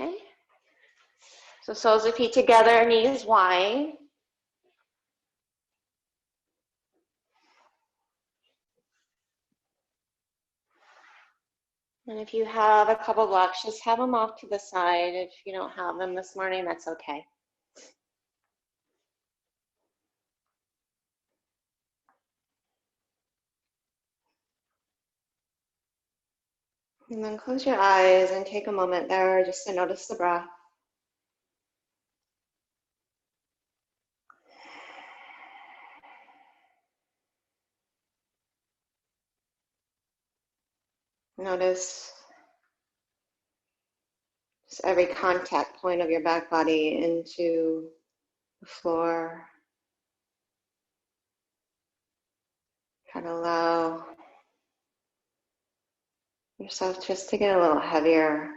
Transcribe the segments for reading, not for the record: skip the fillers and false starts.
Okay. So soles of feet together, knees wide. And if you have a couple blocks, just have them off to the side. If you don't have them this morning, that's okay. And then close your eyes and take a moment there just to notice the breath. Notice just every contact point of your back body into the floor. Try to allow yourself just to get a little heavier.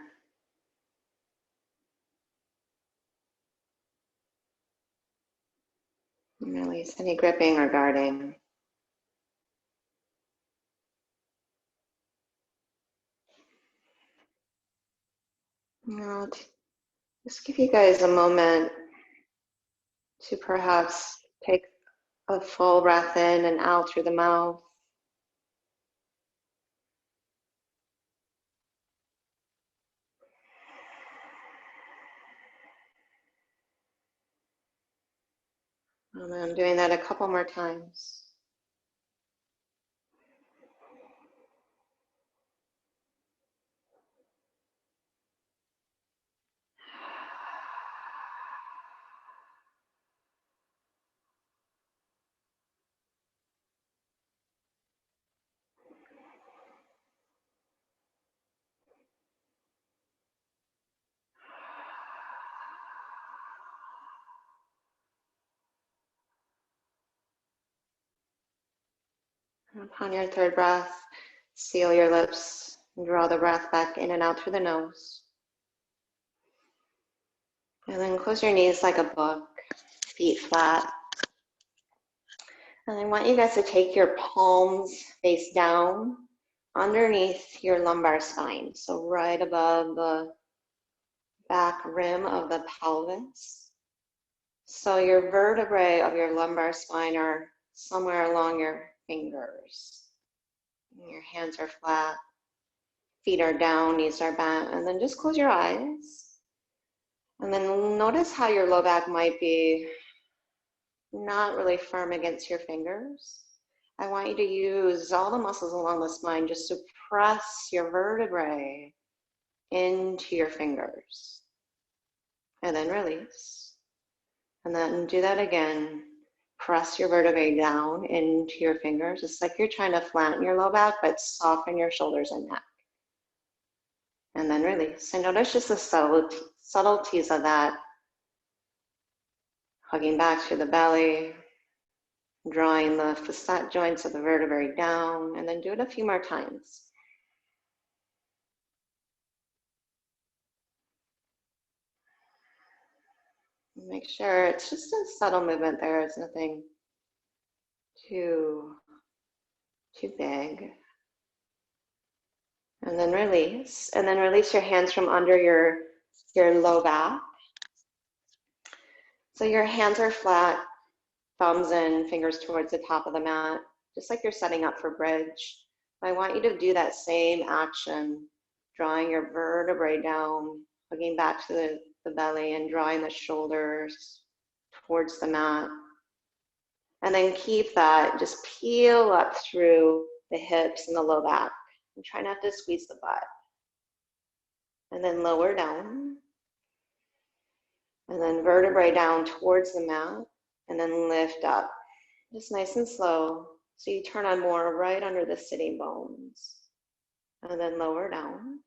And release any gripping or guarding. Now, just give you guys a moment to perhaps take a full breath in and out through the mouth. And I'm doing that a couple more times. And upon your third breath, seal your lips and draw the breath back in and out through the nose. And then close your knees like a book, feet flat. And I want you guys to take your palms face down underneath your lumbar spine. So right above the back rim of the pelvis. So your vertebrae of your lumbar spine are somewhere along your fingers. Your hands are flat, feet are down, knees are bent, and then just close your eyes. And then notice how your low back might be not really firm against your fingers. I want you to use all the muscles along the spine just to press your vertebrae into your fingers. And then release. And then do that again. Press your vertebrae down into your fingers. It's like you're trying to flatten your low back, but soften your shoulders and neck. And then release. And notice just the subtleties of that. Hugging back through the belly, drawing the facet joints of the vertebrae down, and then do it a few more times. Make sure it's just a subtle movement there. It's nothing too big. And then release. And then release your hands from under your low back. So your hands are flat, thumbs in, fingers towards the top of the mat, just like you're setting up for bridge. I want you to do that same action, drawing your vertebrae down, hugging back to the belly and drawing the shoulders towards the mat. And then keep that, just peel up through the hips and the low back. And try not to squeeze the butt. And then lower down. And then vertebrae down towards the mat. And then lift up. Just nice and slow. So you turn on more right under the sitting bones. And then lower down.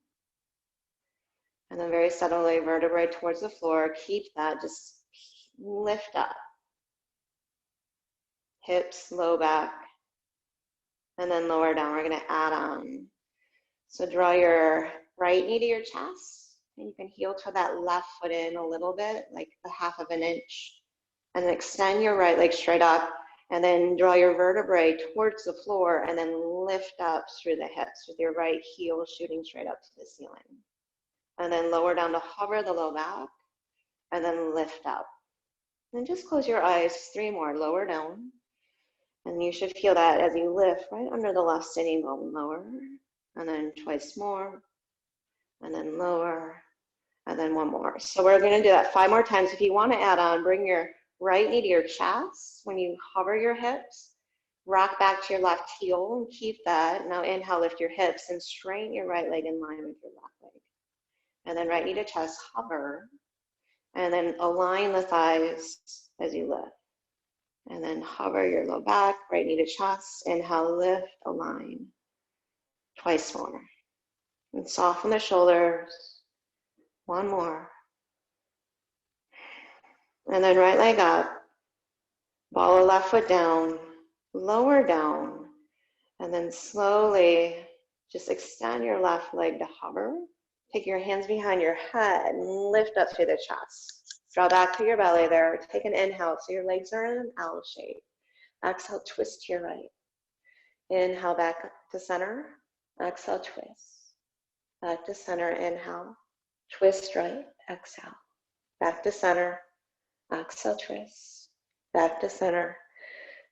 And then very subtly, vertebrae towards the floor. Keep that, just lift up. Hips, low back. And then lower down. We're going to add on. So draw your right knee to your chest. And you can heel to that left foot in a little bit, like a half of an inch. And then extend your right leg straight up. And then draw your vertebrae towards the floor. And then lift up through the hips with your right heel shooting straight up to the ceiling. and then lower down to hover the low back, and then lift up. And just close your eyes, 3 more, lower down. And you should feel that as you lift right under the left sitting bone, lower, and then twice more, and then lower, and then 1 more. So we're gonna do that 5 more times. If you wanna add on, bring your right knee to your chest. When you hover your hips, rock back to your left heel and keep that. Now inhale, lift your hips and straighten your right leg in line with your left leg. And then right knee to chest, hover. And then align the thighs as you lift. And then hover your low back, right knee to chest. Inhale, lift, align. Twice more. And soften the shoulders. 1 more. And then right leg up. Ball the left foot down. Lower down. And then slowly just extend your left leg to hover. Take your hands behind your head and lift up through the chest. Draw back to your belly there. Take an inhale so your legs are in an L shape. Exhale, twist to your right. Inhale, back to center. Exhale, twist. Back to center, inhale. Twist right, exhale. Back to center. Exhale, twist. Back to center.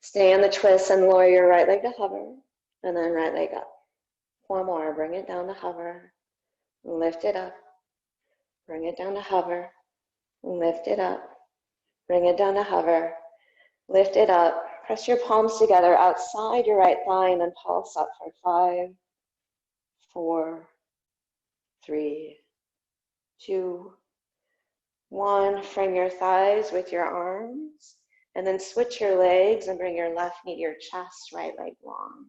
Stay in the twist and lower your right leg to hover. And then right leg up. 1 more, bring it down to hover. Lift it up. Bring it down to hover. Lift it up. Bring it down to hover. Lift it up. Press your palms together outside your right thigh and then pulse up for 5, 4, 3, 2, 1. Frame your thighs with your arms and then switch your legs and bring your left knee to your chest, right leg long.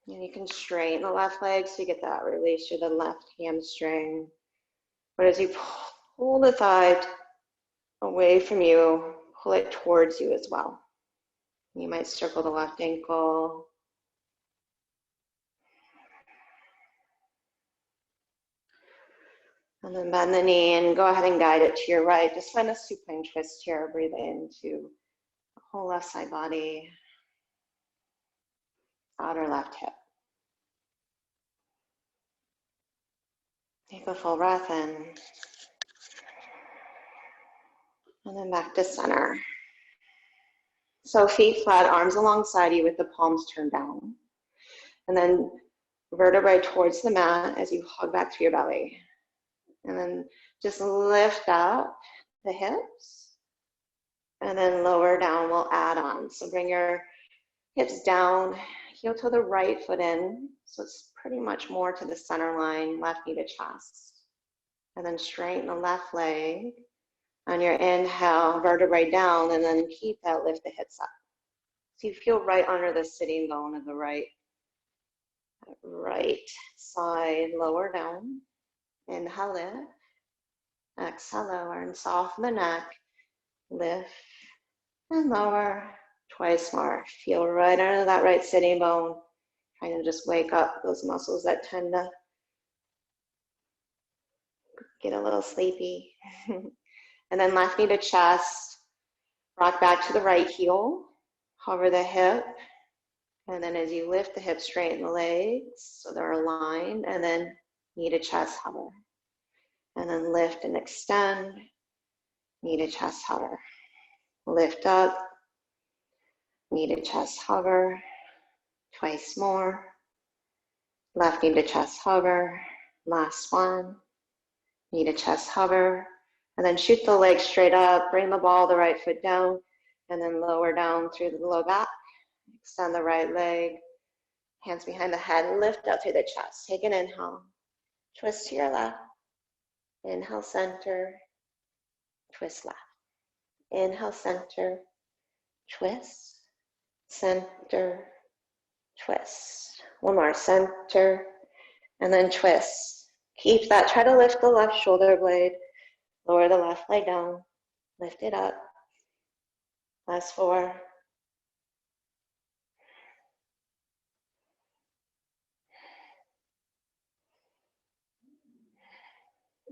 And you can straighten the left leg so you get that release through the left hamstring. But as you pull the thigh away from you, pull it towards you as well. You might circle the left ankle. And then bend the knee and go ahead and guide it to your right. Just find a supine twist here. Breathe into the whole left side body. Outer left hip. Take a full breath in. And then back to center. So feet flat, arms alongside you with the palms turned down. And then vertebrae towards the mat as you hug back to your belly. And then just lift up the hips. And then lower down, we'll add on. So bring your hips down, heel to the right foot in. So it's pretty much more to the center line, left knee to chest. And then straighten the left leg. On your inhale, vertebrae down, and then keep that, lift the hips up. So you feel right under the sitting bone of the right side, lower down. Inhale, lift. Exhale, lower, and soften the neck. Lift and lower. Twice more. Feel right under that right sitting bone. Trying to just wake up those muscles that tend to get a little sleepy. And then left knee to chest. Rock back to the right heel. Hover the hip. And then as you lift the hips, straighten the legs so they're aligned. And then knee to chest, hover. And then lift and extend. Knee to chest, hover. Lift up. Knee to chest, hover. Twice more. Left knee to chest, hover. Last one. Knee to chest, hover. And then shoot the legs straight up. Bring the ball, the right foot down. And then lower down through the low back. Extend the right leg. Hands behind the head. Lift up through the chest. Take an inhale. Twist to your left. Inhale, center. Twist left. Inhale, center. Twist. Center. Twist. 1 more. Center. And then twist. Keep that. Try to lift the left shoulder blade. Lower the left leg down. Lift it up. Last 4.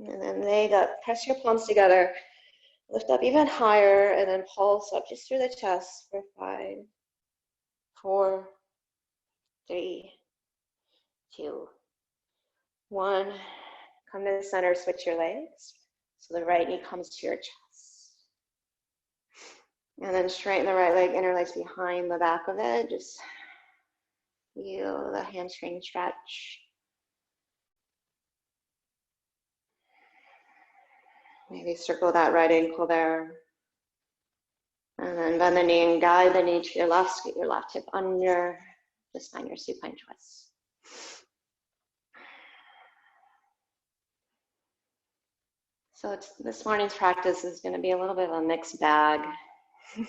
And then leg up. Press your palms together. Lift up even higher and then pulse up just through the chest for 5, 4, 3, 2, 1. Come to the center, switch your legs. So the right knee comes to your chest. And then straighten the right leg, interlace behind the back of it. Just feel the hamstring stretch. Maybe circle that right ankle there. And then bend the knee and guide the knee to your left. Get your left hip under. Just find your supine twist. So this morning's practice is going to be a little bit of a mixed bag. Do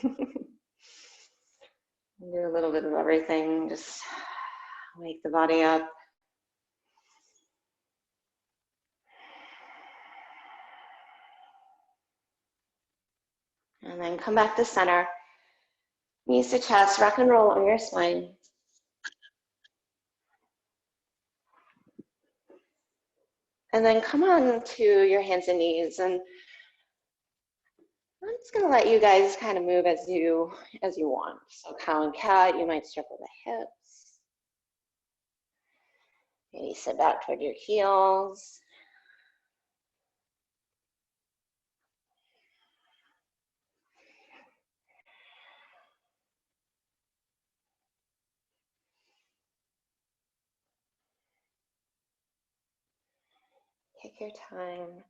a little bit of everything. Just wake the body up. And then come back to center. Knees to chest, rock and roll on your spine. And then come on to your hands and knees. And I'm just going to let you guys kind of move as you want. So cow and cat, you might circle the hips. Maybe sit back toward your heels. Take your time.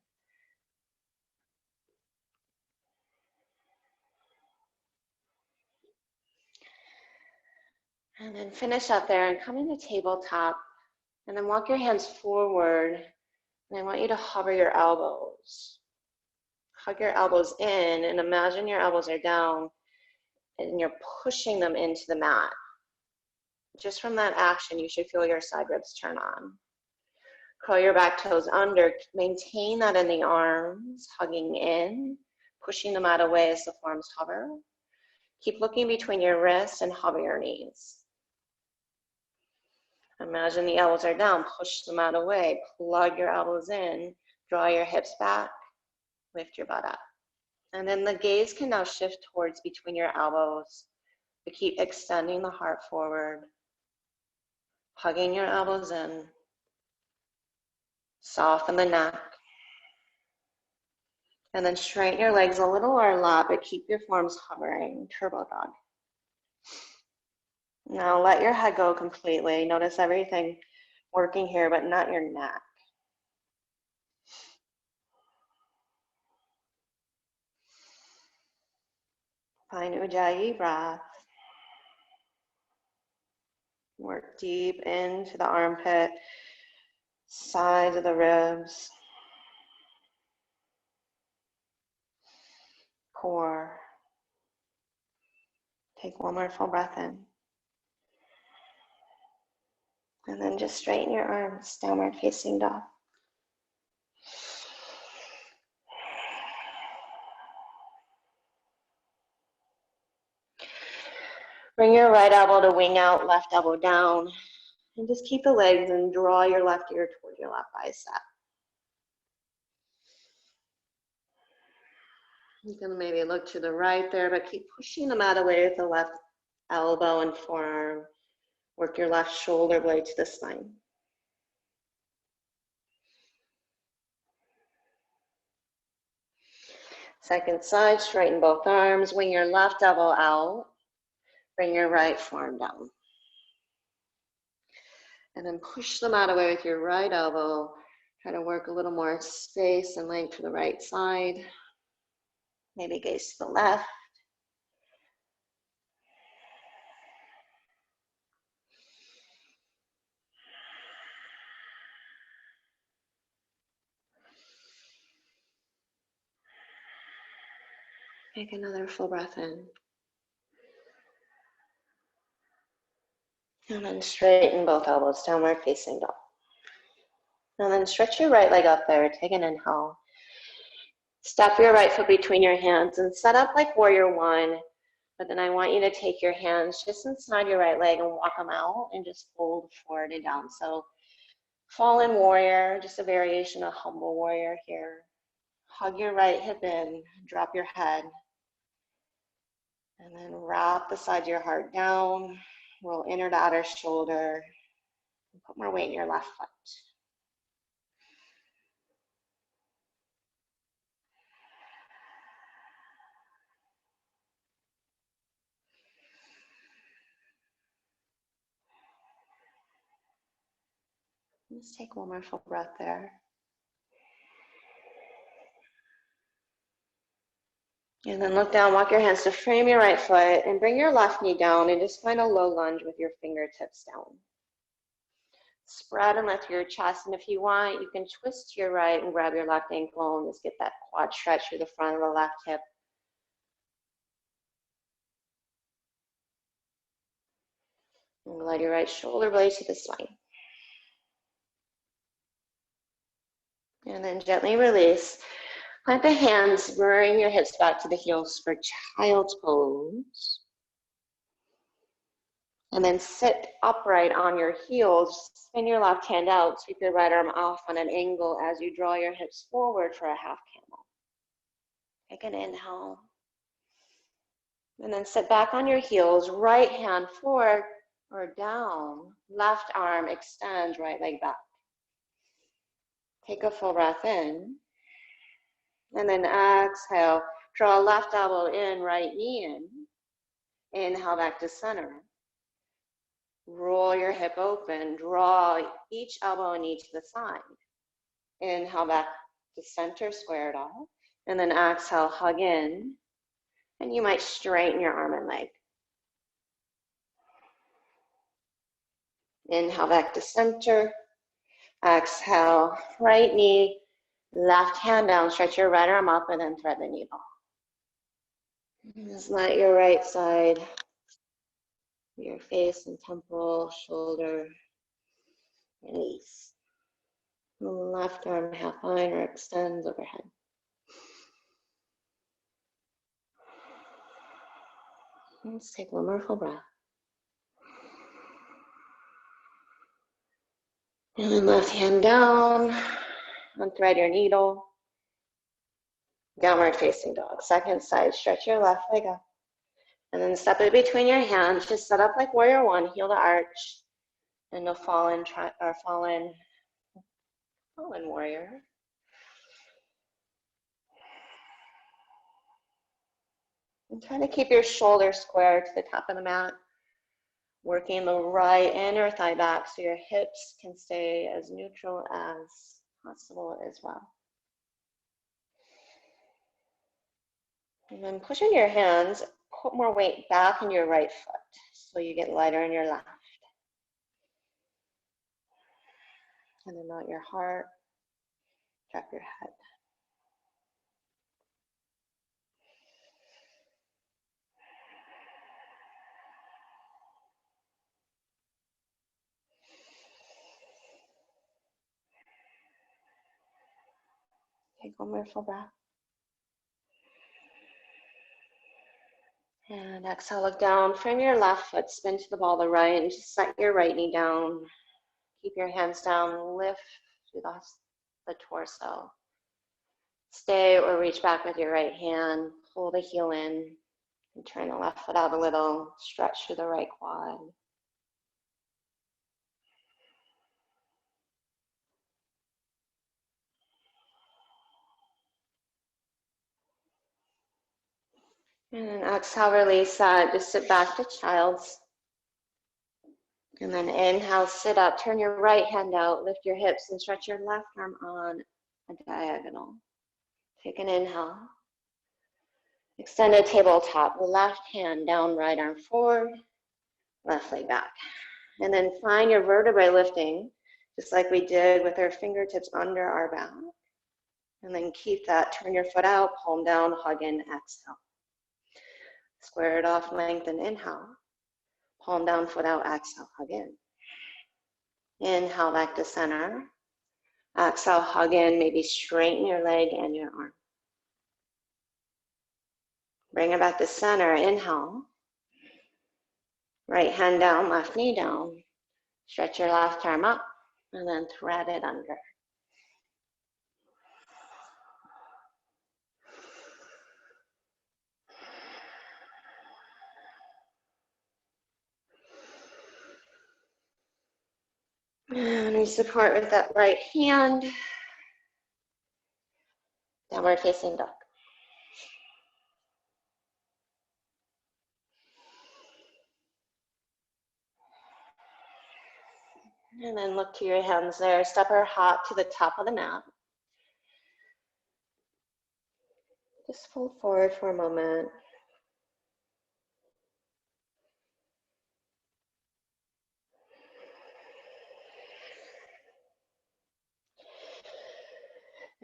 And then finish up there and come into tabletop. And then walk your hands forward. And I want you to hover your elbows. Hug your elbows in and imagine your elbows are down and you're pushing them into the mat. Just from that action, you should feel your side ribs turn on. Curl your back toes under. Maintain that in the arms, hugging in, pushing the mat away as the forearms hover. Keep looking between your wrists and hover your knees. Imagine the elbows are down, push the mat away, plug your elbows in, draw your hips back, lift your butt up. And then the gaze can now shift towards between your elbows, but keep extending the heart forward, hugging your elbows in, soften the neck, and then straighten your legs a little or a lot, but keep your forearms hovering, turbo dog. Now let your head go completely. Notice everything working here, but not your neck. Find Ujjayi breath. Work deep into the armpit, sides of the ribs, core. Take one more full breath in. And then just straighten your arms, downward facing dog. Bring your right elbow to wing out, left elbow down. And just keep the legs and draw your left ear toward your left bicep. You can maybe look to the right there, but keep pushing the mat away with the left elbow and forearm. Work your left shoulder blade to the spine. Second side, straighten both arms. Wing your left elbow out. Bring your right forearm down. And then push the mat away with your right elbow. Try to work a little more space and length to the right side. Maybe gaze to the left. Take another full breath in. And then straighten both elbows, downward facing dog. And then stretch your right leg up there. Take an inhale. Step your right foot between your hands and set up like warrior one. But then I want you to take your hands just inside your right leg and walk them out and just fold forward and down. So fallen warrior, just a variation of humble warrior here. Hug your right hip in, drop your head. And then wrap the side of your heart down. Roll inner to outer shoulder. Put more weight in your left foot. Let's take one more full breath there. And then look down, walk your hands to frame your right foot and bring your left knee down and just find a low lunge with your fingertips down. Spread and lift your chest, and if you want, you can twist to your right and grab your left ankle and just get that quad stretch through the front of the left hip. And glide your right shoulder blade to the spine. And then gently release. Plant the hands, bring your hips back to the heels for child's pose. And then sit upright on your heels. Spin your left hand out, sweep your right arm off on an angle as you draw your hips forward for a half camel. Take an inhale. And then sit back on your heels, right hand forward or down, left arm extends, right leg back. Take a full breath in. And then exhale, draw left elbow in, right knee in. Inhale back to center. Roll your hip open, draw each elbow and knee to the side. Inhale back to center, square it off. And then exhale, hug in. And you might straighten your arm and leg. Inhale back to center. Exhale, right knee, left hand down, stretch your right arm up and then thread the knee ball. Just let your right side, your face and temple, shoulder, release. Left arm half line or extends overhead. Let's take one more full breath. And then left hand down, unthread your needle. Downward facing dog. Second side, stretch your left leg up. And then step it between your hands. Just set up like warrior one, heel to arch. And you'll fallen warrior. And try to keep your shoulders square to the top of the mat. Working the right inner thigh back so your hips can stay as neutral as possible as well. And then pushing your hands, put more weight back in your right foot so you get lighter in your left. And then melt your heart, drop your head. Take one more full breath. And exhale, look down, frame your left foot, spin to the ball of the right, and just set your right knee down. Keep your hands down, lift through the torso. Stay or reach back with your right hand, pull the heel in, and turn the left foot out a little, stretch through the right quad. And then exhale, release that, just sit back to child's. And then inhale, sit up, turn your right hand out, lift your hips and stretch your left arm on a diagonal. Take an inhale. Extended tabletop, left hand down, right arm forward, left leg back. And then find your vertebrae lifting, just like we did with our fingertips under our back. And then keep that, turn your foot out, palm down, hug in, exhale. Square it off, lengthen, inhale. Palm down, foot out, exhale, hug in. Inhale back to center. Exhale, hug in, maybe straighten your leg and your arm. Bring it back to center, inhale. Right hand down, left knee down. Stretch your left arm up and then thread it under. And support with that right hand. Downward facing dog. And then look to your hands there. Step or hop to the top of the mat. Just fold forward for a moment.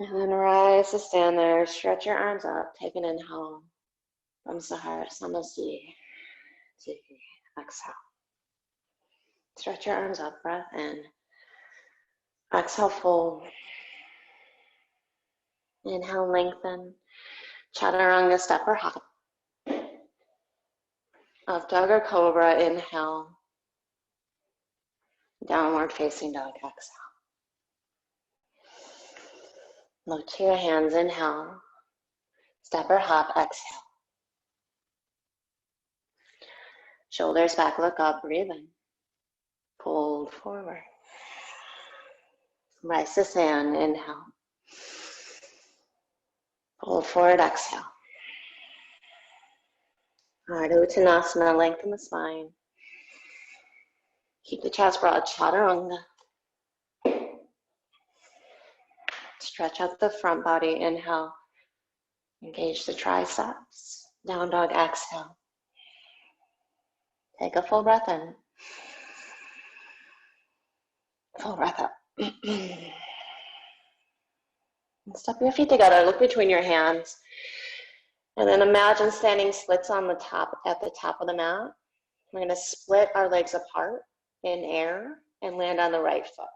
And then rise to stand there. Stretch your arms up. Take an inhale. From Sahara, Samasi. Exhale. Stretch your arms up. Breath in. Exhale, fold. Inhale, lengthen. Chaturanga, step or hop. Up dog or cobra, inhale. Downward facing dog, exhale. Look to your hands, inhale. Step or hop, exhale. Shoulders back, look up, breathe in. Fold forward. Rise to stand, inhale. Fold forward, exhale. Ardha Uttanasana, lengthen the spine. Keep the chest broad, chaturanga. Stretch out the front body, inhale. Engage the triceps. Down dog, exhale. Take a full breath in. Full breath up. Step your feet together, look between your hands. And then imagine standing splits on the top, at the top of the mat. We're gonna split our legs apart in air and land on the right foot.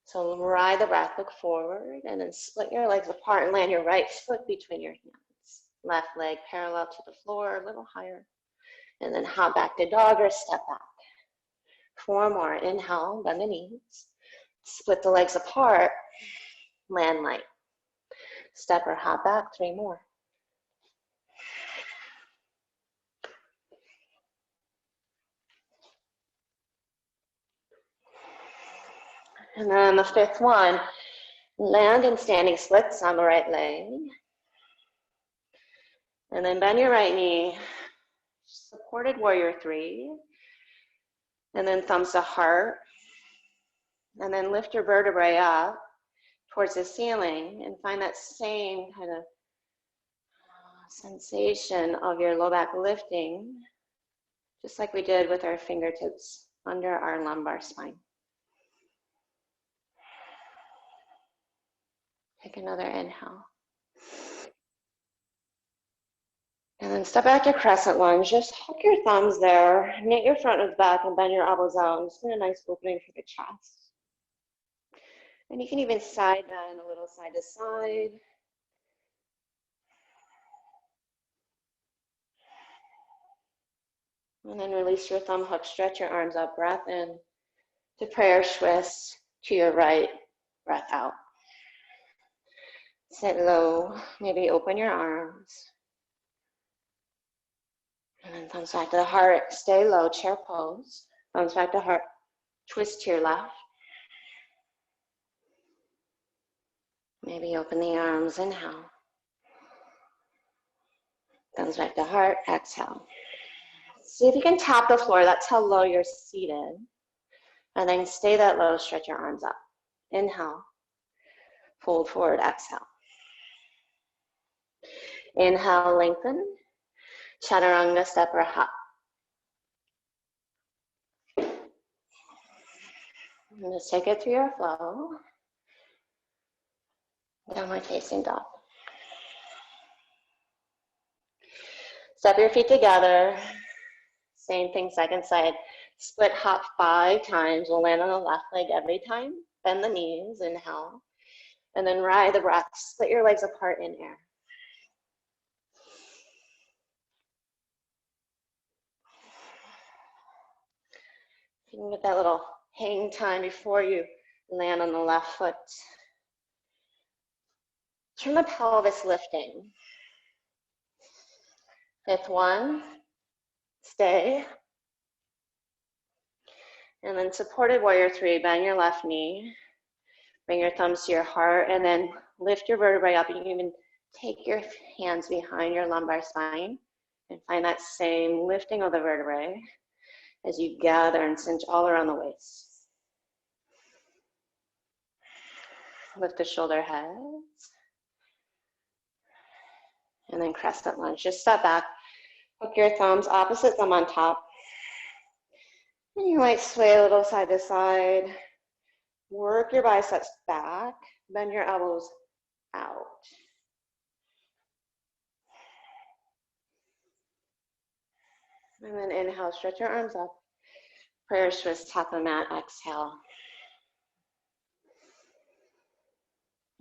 So ride the breath, look forward, and then split your legs apart and land your right foot between your hands. Left leg parallel to the floor, a little higher. And then hop back to dog or step back. 4 more, inhale, bend the knees. Split the legs apart, land light. Step or hop back, 3 more. And then the 5th one, land in standing splits on the right leg. And then bend your right knee, supported warrior 3. And then thumbs to heart. And then lift your vertebrae up towards the ceiling and find that same kind of sensation of your low back lifting, just like we did with our fingertips under our lumbar spine. Take another inhale. And then step back to crescent lunge. Just hook your thumbs there, knit your front ribs back and bend your elbows out. Just get a nice opening for the chest. And you can even side bend a little side to side. And then release your thumb hook, stretch your arms up, breath in to prayer twist to your right, breath out. Sit low, maybe open your arms. And then thumbs back to the heart, stay low, chair pose. Thumbs back to heart, twist to your left. Maybe open the arms, inhale. Thumbs back to heart, exhale. See if you can tap the floor, that's how low you're seated. And then stay that low, stretch your arms up. Inhale, fold forward, exhale. Inhale, lengthen. Chaturanga, step or hop. And just take it through your flow. Downward facing dog. Step your feet together. Same thing, second side. Split hop 5 times. We'll land on the left leg every time. Bend the knees, inhale. And then ride the breath. Split your legs apart in air. You can get that little hang time before you land on the left foot. Turn the pelvis lifting. 5th one, stay. And then supported warrior three, bend your left knee, bring your thumbs to your heart, and then lift your vertebrae up. You can even take your hands behind your lumbar spine and find that same lifting of the vertebrae as you gather and cinch all around the waist. Lift the shoulder heads. And then crescent lunge. Just step back, hook your thumbs, opposite thumb on top. And you might sway a little side to side. Work your biceps back, bend your elbows out. And then inhale, stretch your arms up. Prayer twist, top of the mat, exhale.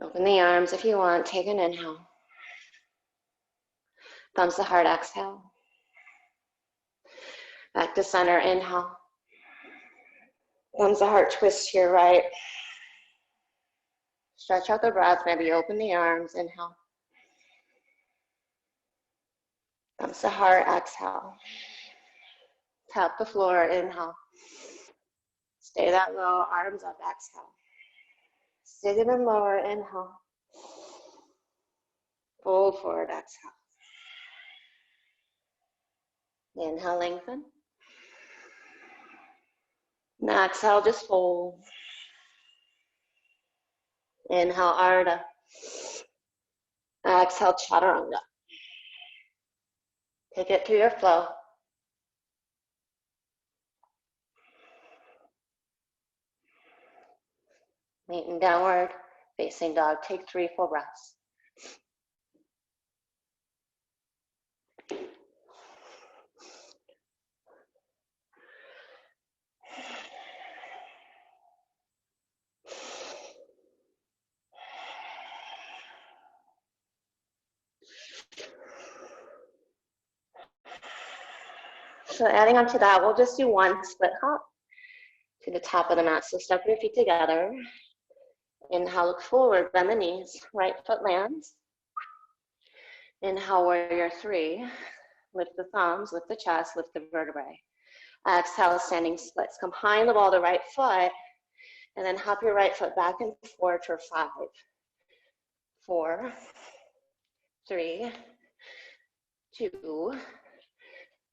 Open the arms if you want, take an inhale. Thumbs to heart, exhale. Back to center, inhale. Thumbs to heart, twist to your right. Stretch out the breath, maybe open the arms, inhale. Thumbs to heart, exhale. Tap the floor, inhale. Stay that low, arms up, exhale. Stay even lower, inhale. Fold forward, exhale. Inhale, lengthen. Now exhale, just fold. Inhale, Ardha. Exhale, Chaturanga. Take it through your flow. Meet in downward facing dog. Take 3 full breaths. So adding on to that, we'll just do 1 split hop to the top of the mat. So step your feet together. Inhale, look forward, bend the knees. Right foot lands. Inhale, warrior 3. Lift the thumbs, lift the chest, lift the vertebrae. Exhale, standing splits. Come high on the ball, the right foot, and then hop your right foot back and forth for 5, 4, 3, 2,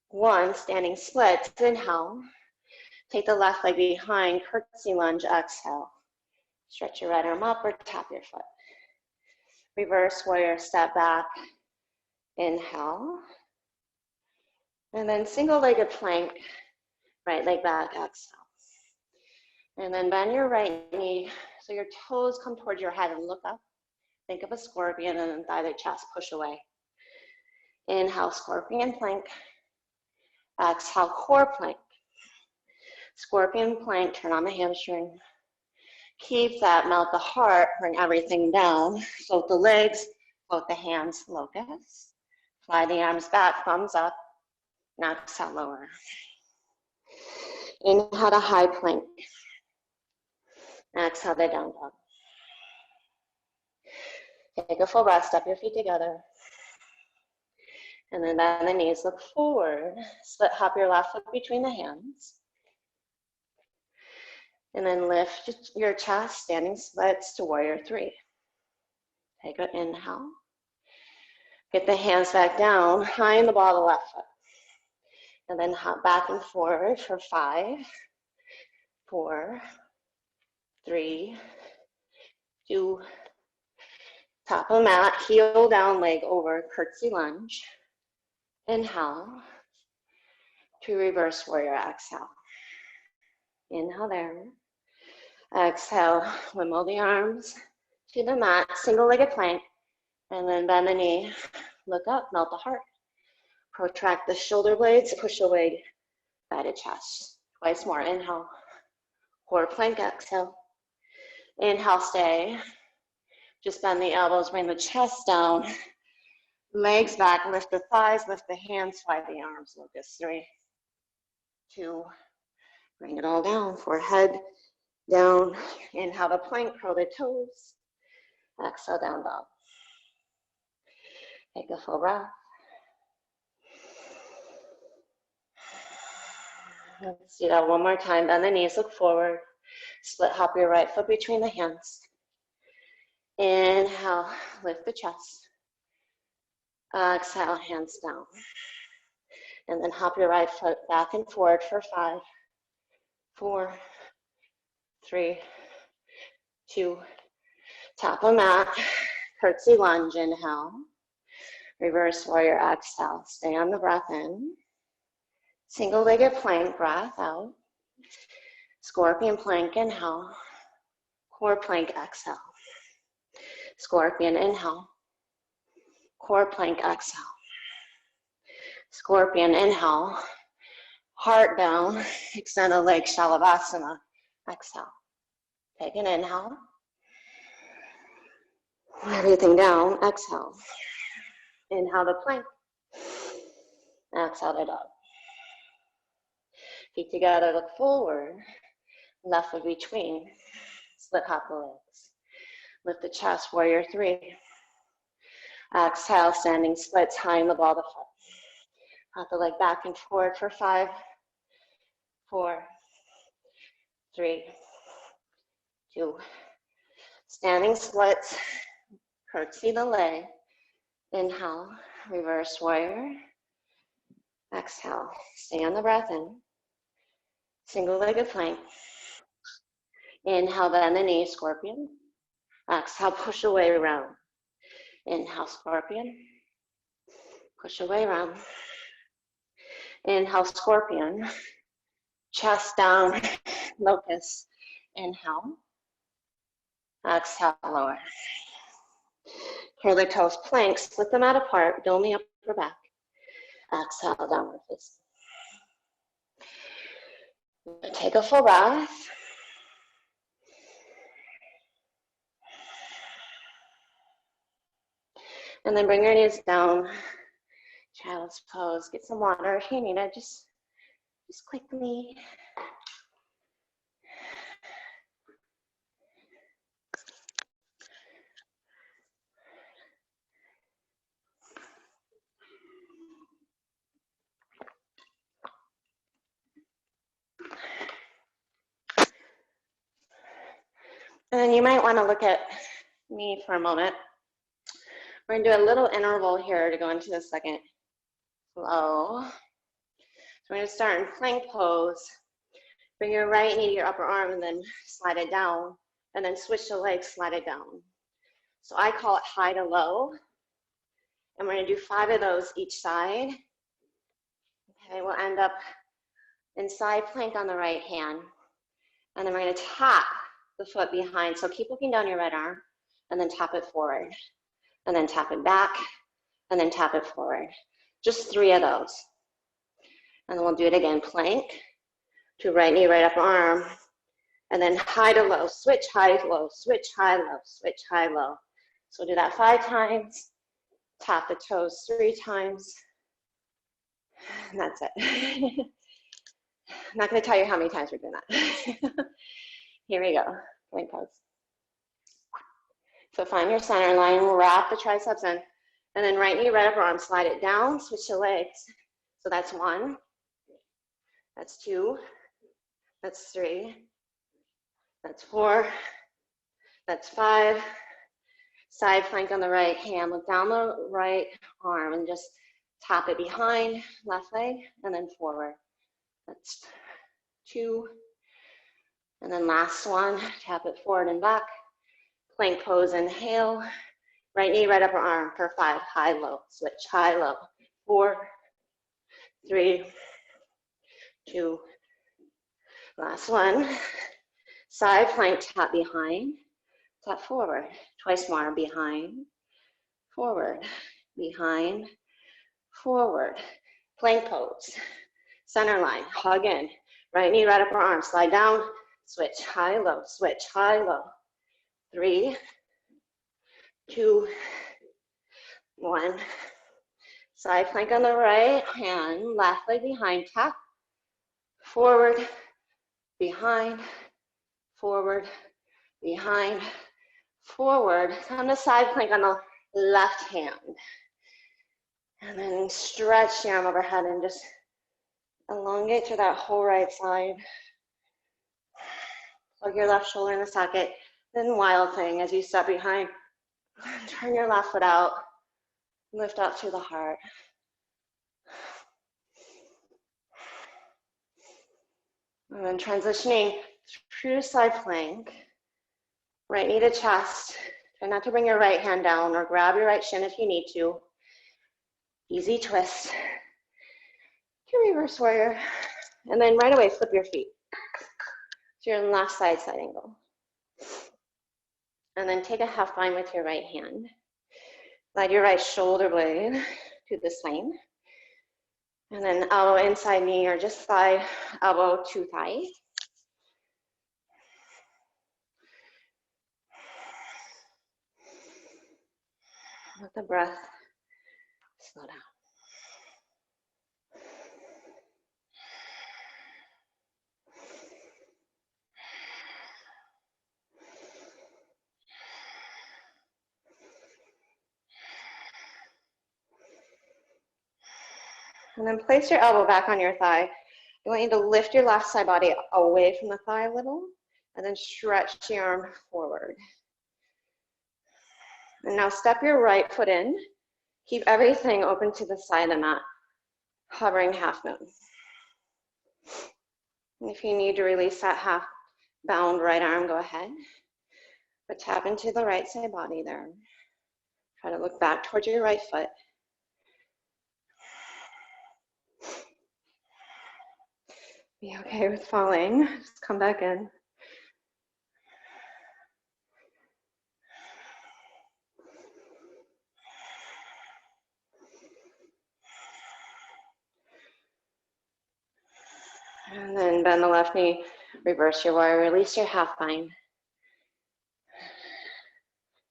1. Standing splits. Inhale. Take the left leg behind, curtsy lunge, exhale. Stretch your right arm up or tap your foot. Reverse warrior, step back. Inhale. And then single-legged plank, right leg back, exhale. And then bend your right knee so your toes come towards your head and look up. Think of a scorpion and then thigh to chest, push away. Inhale, scorpion plank. Exhale, core plank. Scorpion plank, turn on the hamstring. Keep that, melt the heart, bring everything down. Float the legs, float the hands, locust. Fly the arms back, thumbs up. Now exhale, lower. Inhale to high plank. Exhale to down dog. Take a full breath, step your feet together. And then bend the knees, look forward. Split hop your left foot between the hands. And then lift your chest, standing splits to warrior 3. Take an inhale. Get the hands back down, high in the ball of the left foot. And then hop back and forward for 5, 4, 3, 2, top of the mat, heel down, leg over, curtsy lunge. Inhale to reverse warrior, exhale. Inhale there. Exhale, wimble the arms to the mat, single-legged plank, and then bend the knee, look up, melt the heart. Protract the shoulder blades, push away, thigh to chest. Twice more, inhale. Core plank, exhale. Inhale, stay. Just bend the elbows, bring the chest down. Legs back, lift the thighs, lift the hands, fly the arms. Locust, 3, 2, bring it all down. Forehead down. Inhale the plank, curl the toes. Exhale, down dog. Take a full breath. Let's do that one more time. Bend the knees, look forward. Split hop your right foot between the hands. Inhale, lift the chest. Exhale, hands down. And then hop your right foot back and forward for 5, 4, 3, 2, top of mat. Curtsy lunge, inhale. Reverse warrior, exhale. Stay on the breath in. Single-legged plank, breath out. Scorpion plank, inhale. Core plank, exhale. Scorpion, inhale. Core plank, exhale. Scorpion, inhale. Heart down. Extend the legs, Shalabhasana. Exhale. Take an inhale. Everything down. Exhale. Inhale to plank. Exhale to dog. Feet together, look forward. Left foot between. Split hop the legs. Lift the chest, warrior 3. Exhale, standing splits, high in the ball of the foot. Hop the leg back and forward for 5, 4, 3, 2. Standing splits, curtsy the leg. Inhale, reverse warrior. Exhale, stay on the breath in. Single-legged plank. Inhale, bend the knees, scorpion. Exhale, push away around. Inhale, scorpion. Push away around. Inhale, scorpion. Chest down, locust. Inhale. Exhale, lower. Curl the toes, plank, split them out apart, dome the upper back. Exhale, downward facing. Take a full breath. And then bring your knees down. Child's pose. Get some water if you need it. Just quickly. And then you might want to look at me for a moment. We're going to do a little interval here to go into the second flow. So we're going to start in plank pose. Bring your right knee to your upper arm and then slide it down. And then switch the legs, slide it down. So I call it high to low. And we're going to do 5 of those each side. Okay, we'll end up in side plank on the right hand. And then we're going to tap the foot behind. So keep looking down your right arm and then tap it forward. And then tap it back and then tap it forward. Just 3 of those. And then we'll do it again. Plank to right knee, right upper arm. And then high to low, switch high, low, switch high, low, switch high, low. So we'll do that 5 times. Tap the toes 3 times. And that's it. I'm not going to tell you how many times we're doing that. Here we go. Plank pose. So find your center line, wrap the triceps in, and then right knee, right upper arm, slide it down, switch the legs. So that's 1, that's 2, that's 3, that's 4, that's 5. Side plank on the right hand, look down the right arm and just tap it behind, left leg, and then forward. That's 2. And then last one, tap it forward and back. Plank pose, inhale. Right knee, right upper arm for 5, high, low, switch, high, low. 4, 3, 2. Last one. Side plank, tap behind, tap forward. Twice more, behind, forward, behind, forward. Plank pose. Center line, hug in. Right knee, right upper arm, slide down, switch, high, low, switch, high, low. 3, 2, 1. Side plank on the right hand, left leg behind, tap, forward, behind, forward, behind, forward. Come to side plank on the left hand. And then stretch your arm overhead and just Elongate through that whole right side. Plug your left shoulder in the socket. Then wild thing as you step behind. Turn your left foot out. Lift up through the heart. And then transitioning through side plank. Right knee to chest. Try not to bring your right hand down or grab your right shin if you need to. Easy twist. Your reverse warrior. And then right away, flip your feet. So you're in left side angle. And then take a half bind with your right hand. Slide your right shoulder blade to the spine. And then elbow inside knee or just thigh, elbow to thigh. Let the breath slow down. And then place your elbow back on your thigh. I want you to lift your left side body away from the thigh a little, and then stretch your arm forward. And now step your right foot in. Keep everything open to the side of the mat, hovering half moon. And if you need to release that half bound right arm, go ahead. But tap into the right side body there. Try to look back towards your right foot. Be okay with falling. Just come back in. And then bend the left knee, reverse your warrior, release your half bind.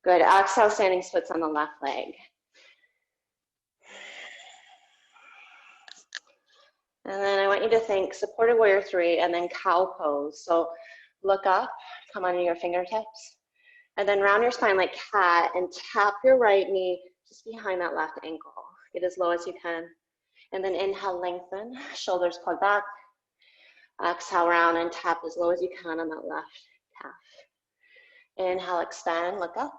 Good, exhale, standing splits on the left leg. And then I want you to think supported warrior 3 and then cow pose. So look up, come onto your fingertips, and then round your spine like cat and tap your right knee just behind that left ankle. Get as low as you can. And then inhale, lengthen, shoulders plug back. Exhale, round and tap as low as you can on that left calf. Inhale, extend, look up.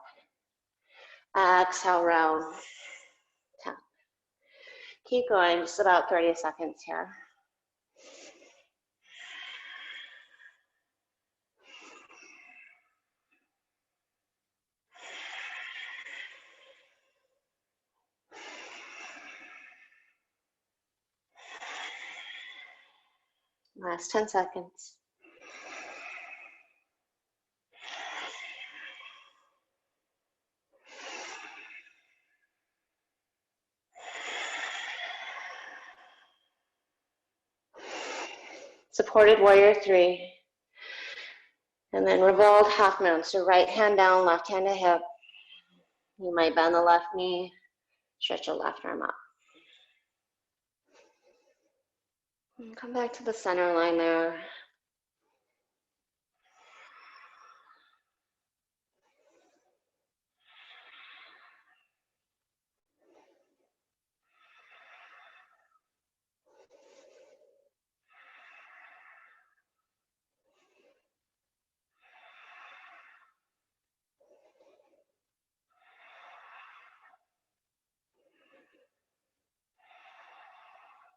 Exhale, round, tap. Keep going, just about 30 seconds here. Last 10 seconds. Supported warrior 3. And then revolved half moon. So right hand down, left hand to hip. You might bend the left knee, stretch your left arm up. And come back to the center line there.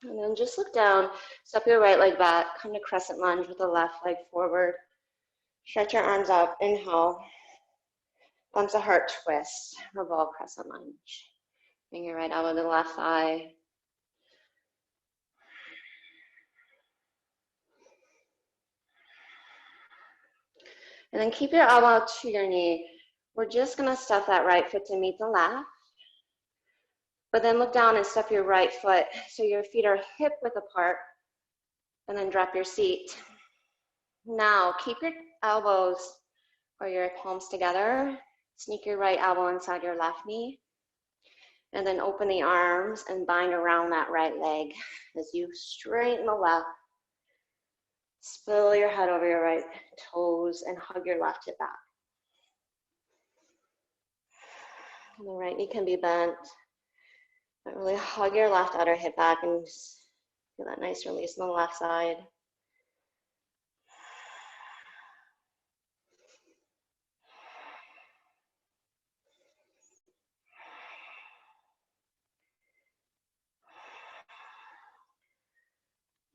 And then just look down, step your right leg back, come to crescent lunge with the left leg forward. Stretch your arms up, inhale. Thumbs to heart twist, revolve crescent lunge. Bring your right elbow to the left thigh. And then keep your elbow to your knee. We're just gonna step that right foot to meet the left. But then look down and step your right foot so your feet are hip width apart, and then drop your seat. Now keep your elbows or your palms together. Sneak your right elbow inside your left knee, and then open the arms and bind around that right leg as you straighten the left. Spill your head over your right toes and hug your left hip back. And the right knee can be bent. But really hug your left outer hip back and Feel that nice release on the left side.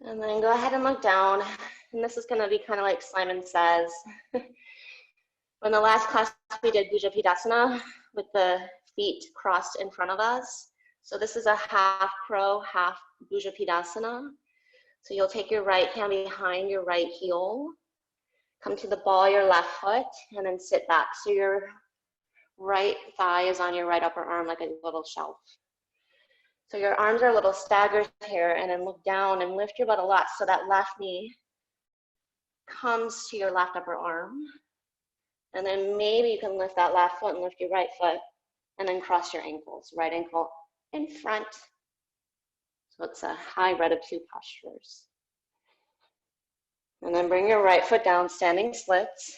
And then go ahead and look down. And this is going to be kind of like Simon Says. In the last class, we did Bujapidasana with the feet crossed in front of us. So this is a half crow, half Bujapidasana. So you'll take your right hand behind your right heel, come to the ball of your left foot, and then sit back. So your right thigh is on your right upper arm like a little shelf. So your arms are a little staggered here, and then look down and lift your butt a lot so that left knee comes to your left upper arm. And then maybe you can lift that left foot and lift your right foot, and then cross your ankles. Right ankle in front. So it's a hybrid of two postures. And then bring your right foot down, standing splits.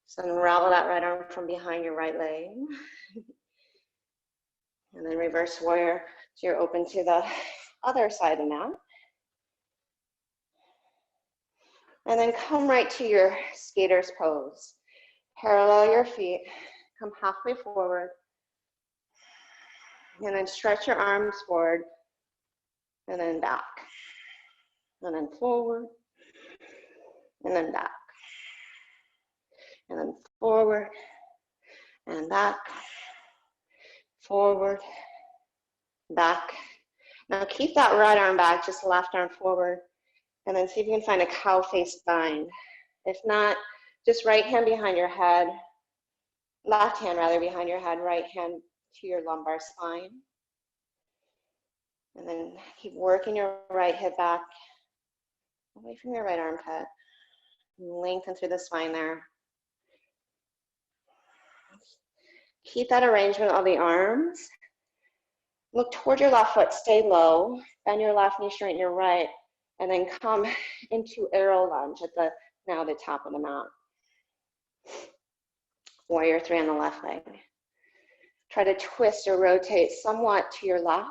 So unravel that right arm from behind your right leg. And then reverse warrior, so you're open to the other side of the mat. And then come right to your skater's pose. Parallel your feet, come halfway forward. And then stretch your arms forward, and then back. And then forward, and then back. And then forward, and back. Forward, back. Now keep that right arm back, just left arm forward. And then see if you can find a cow face bind. If not, just right hand behind your head, left hand rather behind your head, right hand to your lumbar spine. And then keep working your right hip back, away from your right armpit. Lengthen through the spine there. Keep that arrangement of the arms. Look toward your left foot, stay low, bend your left knee, straighten your right, and then come into arrow lunge at now the top of the mat. Warrior three on the left leg. Try to twist or rotate somewhat to your left.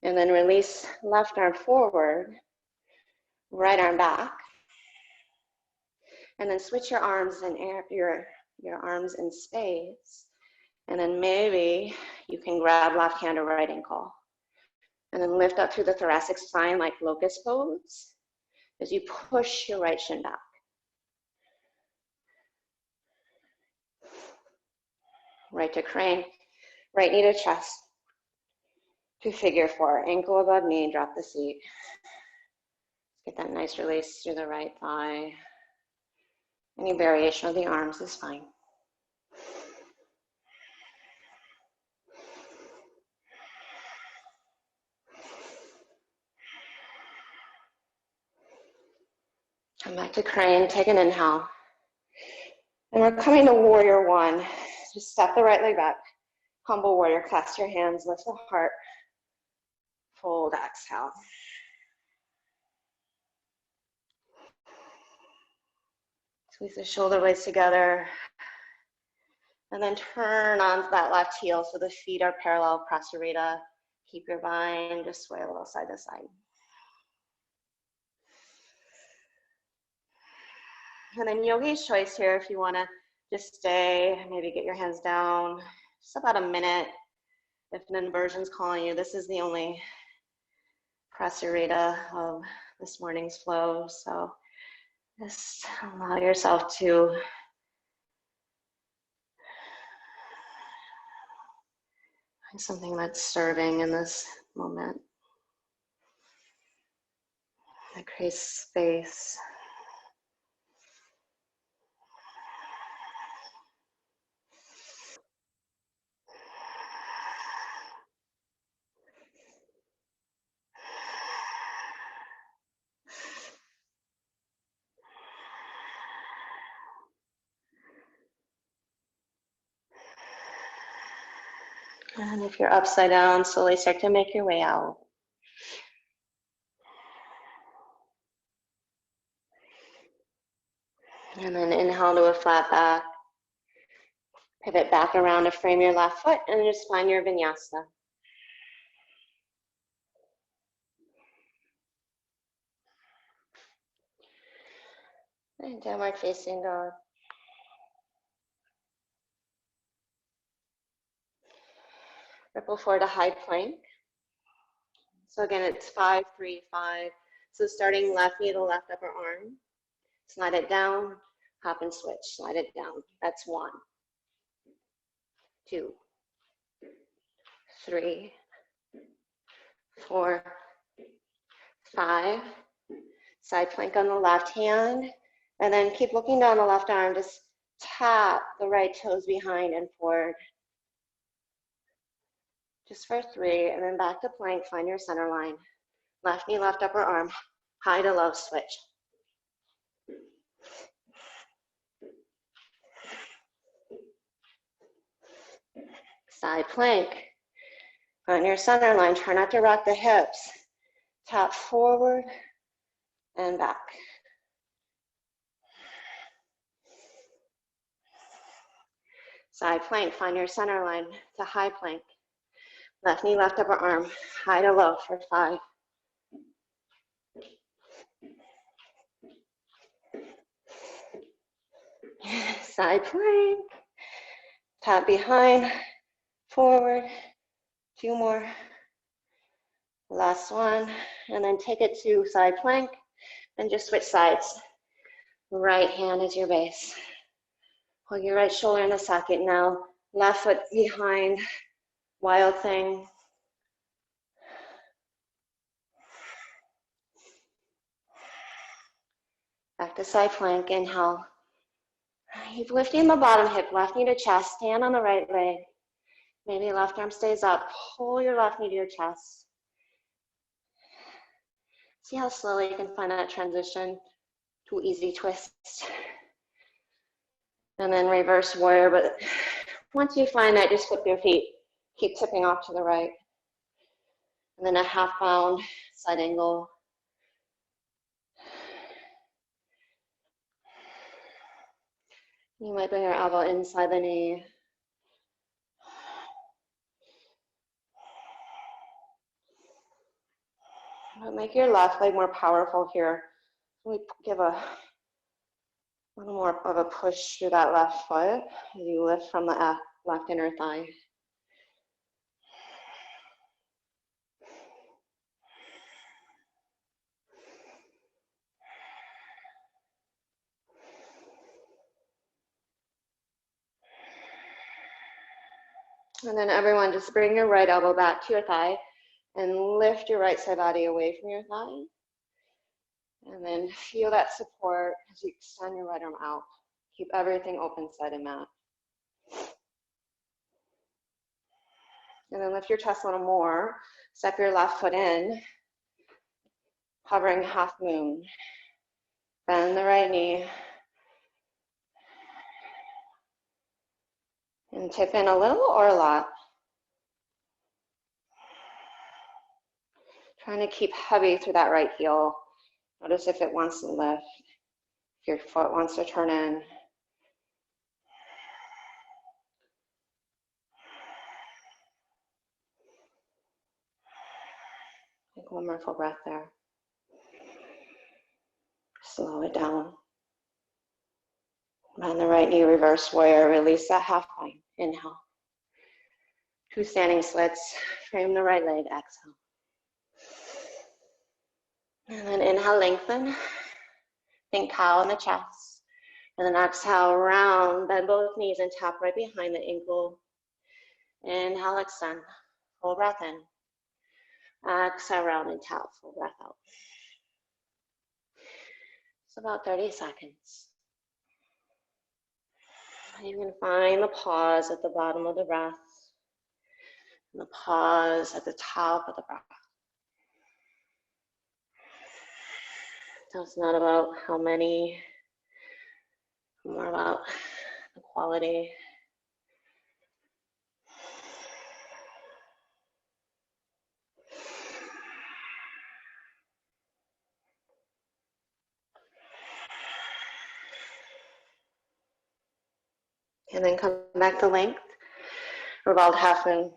And then release left arm forward, right arm back. And then switch your arms and your arms in space. And then maybe you can grab left hand or right ankle. And then lift up through the thoracic spine like locust pose as you push your right shin back. Right to crane, right knee to chest. To figure four, ankle above knee, drop the seat. Get that nice release through the right thigh. Any variation of the arms is fine. Come back to crane, take an inhale. And we're coming to warrior one. Just step the right leg back. Humble warrior, clasp your hands, lift the heart. Fold, exhale. Squeeze the shoulder blades together. And then turn on that left heel so the feet are parallel, prasarita. Keep your bind, just sway a little side to side. And then yogi's choice here, if you want to just stay, maybe get your hands down, just about a minute. If an inversion's calling you, this is the only prasarita of this morning's flow. So just allow yourself to find something that's serving in this moment. That creates space. And if you're upside down, slowly start to make your way out. And then inhale to a flat back. Pivot back around to frame your left foot and just find your vinyasa. And downward facing dog. Ripple forward to high plank. So again, it's 5, 3, 5. So starting left knee to left upper arm. Slide it down, hop and switch. Slide it down. That's 1, 2, 3, 4, 5. Side plank on the left hand. And then keep looking down the left arm. Just tap the right toes behind and forward. Just for 3. And then back to plank. Find your center line. Left knee, left upper arm. High to low switch. Side plank. On your center line, try not to rock the hips. Tap forward and back. Side plank, find your center line to high plank. Left knee, left upper arm, high to low for 5. Side plank. Tap behind, forward. 2 more. Last one. And then take it to side plank and just switch sides. Right hand is your base. Hold your right shoulder in the socket now. Left foot behind. Wild thing. Back to side plank. Inhale. Keep lifting the bottom hip. Left knee to chest. Stand on the right leg. Maybe left arm stays up. Pull your left knee to your chest. See how slowly you can find that transition to easy twist. And then reverse warrior. But once you find that, just flip your feet. Keep tipping off to the right. And then a half bound side angle. You might bring your elbow inside the knee. But make your left leg more powerful here. We give a little more of a push through that left foot as you lift from the left inner thigh. And then everyone, just bring your right elbow back to your thigh and lift your right side body away from your thigh. And then feel that support as you extend your right arm out. Keep everything open side and mat. And then lift your chest a little more. Step your left foot in, hovering half moon. Bend the right knee. And tip in a little or a lot. Trying to keep heavy through that right heel. Notice if it wants to lift, if your foot wants to turn in. Take one more full breath there. Slow it down. Bend the right knee, reverse warrior. Release that half line. Inhale. 2 standing splits. Frame the right leg. Exhale. And then inhale, lengthen. Think cow in the chest. And then exhale, round. Bend both knees and tap right behind the ankle. Inhale, extend. Full breath in. Exhale, round and tap. Full breath out. It's about 30 seconds. You can find the pause at the bottom of the breath. And the pause at the top of the breath. So it's not about how many, more about the quality. And then come back to length, revolved half moon.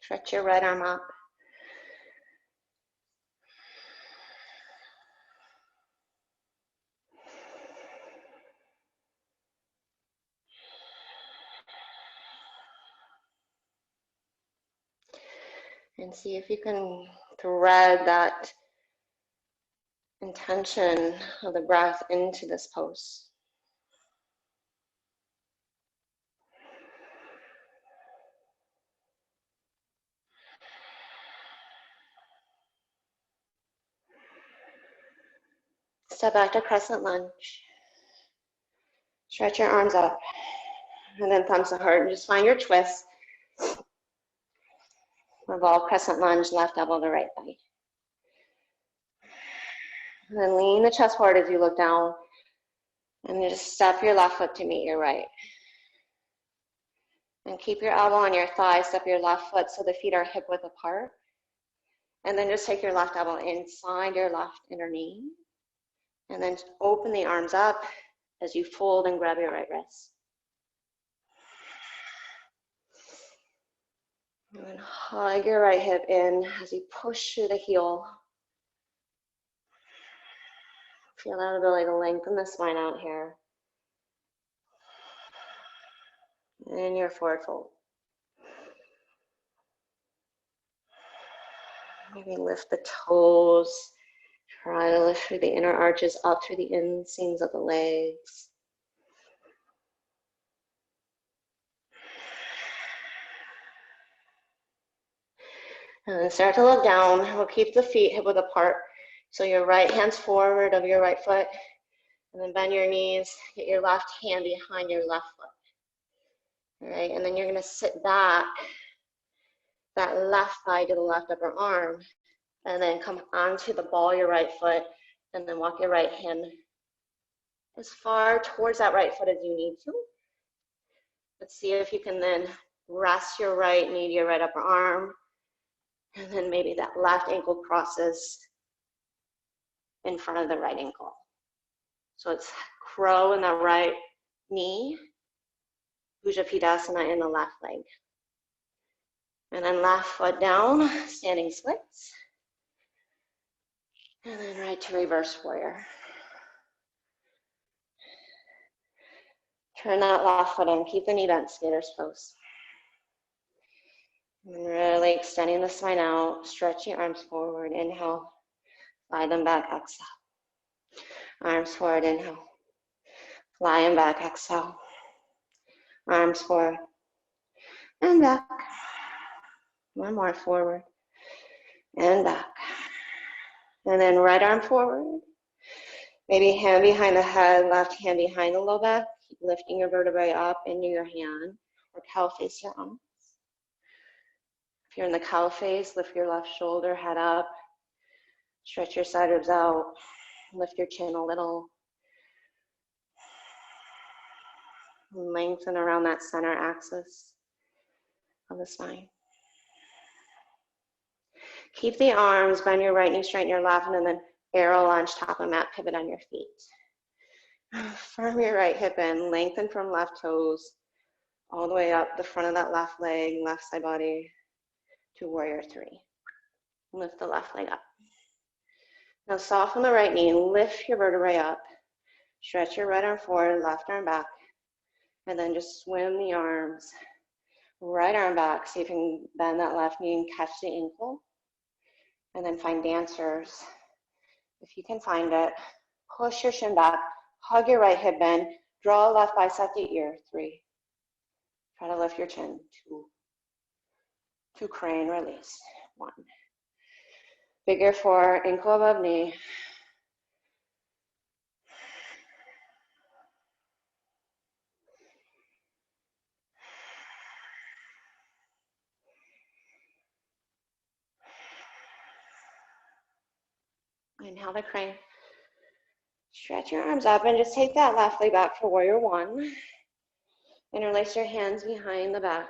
Stretch your right arm up. And see if you can thread that intention of the breath into this pose. Step back to crescent lunge. Stretch your arms up. And then thumbs to heart. And just find your twist. Revolve crescent lunge, left elbow to right thigh. And then lean the chest forward as you look down. And then just step your left foot to meet your right. And keep your elbow on your thigh. Step your left foot so the feet are hip width apart. And then just take your left elbow inside your left inner knee. And then open the arms up as you fold and grab your right wrist. And then hug your right hip in as you push through the heel. Feel that ability to lengthen the spine out here. And your forward fold. Maybe lift the toes. Try to lift through the inner arches up through the inseams of the legs. And then start to look down. We'll keep the feet hip width apart. So your right hand's forward of your right foot. And then bend your knees. Get your left hand behind your left foot. All right, and then you're going to sit back, that left thigh to the left upper arm. And then come onto the ball of your right foot. And then walk your right hand as far towards that right foot as you need to. Let's see if you can then rest your right knee to your right upper arm. And then maybe that left ankle crosses in front of the right ankle. So it's crow in the right knee, Bhujapadasana in the left leg. And then left foot down, standing splits. And then right to reverse warrior. Turn that left foot in, keep the knee bent, skater's pose. And really extending the spine out, stretch your arms forward, inhale, fly them back, exhale. Arms forward, inhale, fly them back, exhale. Arms forward and back. One more, forward and back. And then right arm forward. Maybe hand behind the head, left hand behind the low back. Keep lifting your vertebrae up into your hand or cow face your arms. If you're in the cow face, lift your left shoulder, head up. Stretch your side ribs out. Lift your chin a little. Lengthen around that center axis of the spine. Keep the arms, bend your right knee, straighten your left, and then arrow lunge, top of mat, pivot on your feet. Firm your right hip in, lengthen from left toes, all the way up the front of that left leg, left side body to warrior three. Lift the left leg up. Now soften the right knee, lift your vertebrae up, stretch your right arm forward, left arm back, and then just swim the arms, right arm back, see if you can bend that left knee and catch the ankle. And then find dancers. If you can find it, push your shin back, hug your right hip bend, draw left bicep to ear, 3. Try to lift your chin, 2 crane, release, 1. Figure 4, ankle above knee. Inhale the crane. Stretch your arms up and just take that left leg back for warrior 1. Interlace your hands behind the back.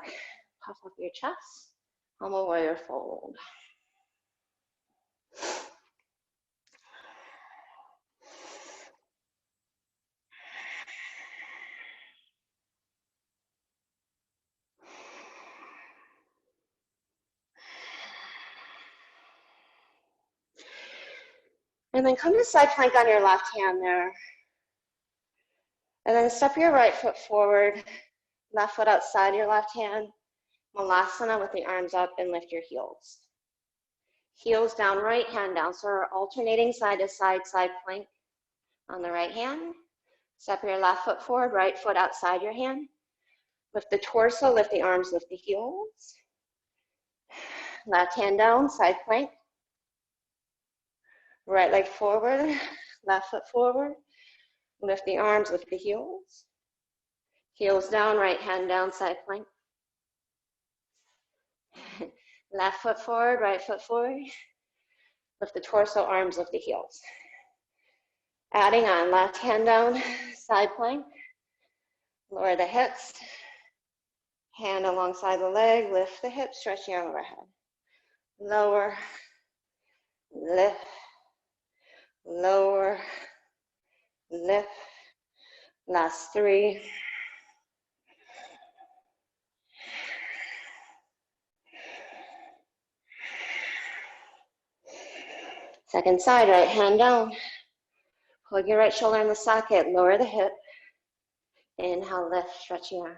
Puff up your chest. Humble warrior fold. And then come to side plank on your left hand there. And then step your right foot forward, left foot outside your left hand. Malasana with the arms up and lift your heels. Heels down, right hand down. So we're alternating side to side, side plank on the right hand. Step your left foot forward, right foot outside your hand. Lift the torso, lift the arms, lift the heels. Left hand down, side plank. Right leg forward, left foot forward. Lift the arms, lift the heels. Heels down, right hand down, side plank. Left foot forward, right foot forward. Lift the torso, arms, lift the heels. Adding on, left hand down, side plank. Lower the hips. Hand alongside the leg, lift the hips, stretch the arm overhead. Lower, lift, lower, lift. Last 3. Second side, right hand down. Plug your right shoulder in the socket, lower the hip. Inhale, lift, stretch your arm.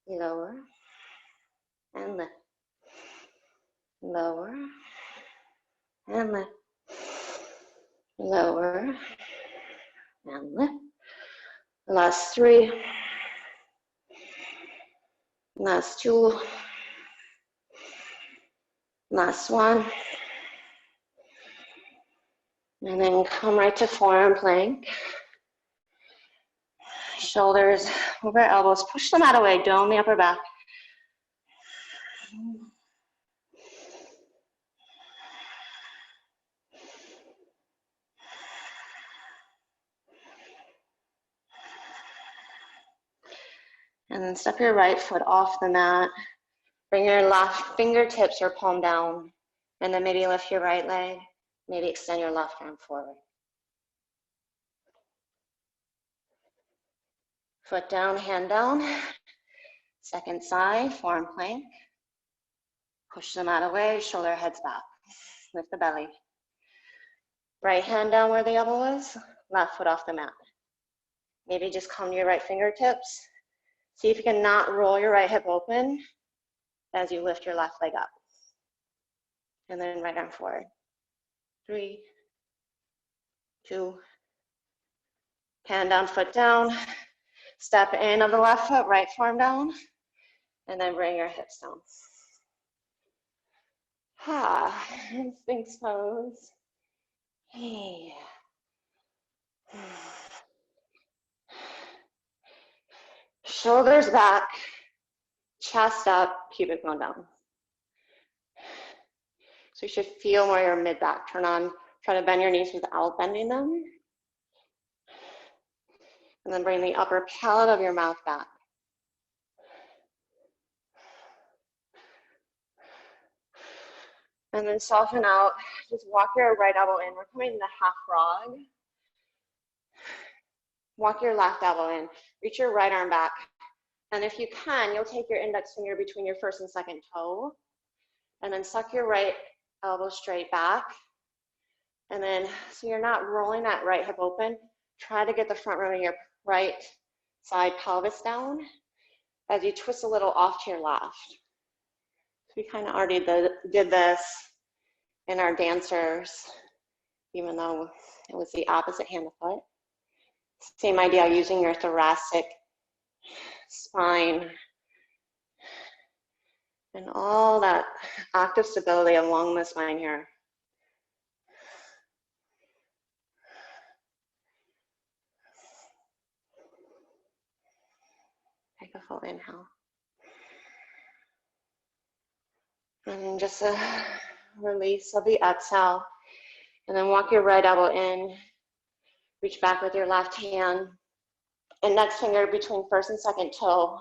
Lower and lift. Lower and lift. Lower and lift. Last 3. Last 2. Last 1. And then come right to forearm plank. Shoulders over elbows. Push them out of the way. Dome the upper back. And then step your right foot off the mat. Bring your left fingertips or palm down. And then maybe lift your right leg. Maybe extend your left arm forward. Foot down, hand down. Second side, forearm plank. Push them out of the way, shoulder heads back. Lift the belly. Right hand down where the elbow is, left foot off the mat. Maybe just come to your right fingertips. See if you can not roll your right hip open as you lift your left leg up. And then right arm forward. 3, 2, hand down, foot down. Step in of the left foot, right forearm down. And then bring your hips down. Sphinx pose. Hey. Shoulders back, chest up, pubic bone down. So you should feel more your mid-back. Turn on, try to bend your knees without bending them. And then bring the upper palate of your mouth back. And then soften out, just walk your right elbow in. We're coming to half frog. Walk your left elbow in, reach your right arm back. And if you can, you'll take your index finger between your first and second toe. And then suck your right elbow straight back. And then, so you're not rolling that right hip open, try to get the front rim of your right side pelvis down as you twist a little off to your left. So we kind of already did this in our dancers, even though it was the opposite hand of foot. Same idea, using your thoracic spine and all that active stability along the spine here. Take a full inhale. And just a release of the exhale. And then walk your right elbow in. Reach back with your left hand. Index finger between first and second toe.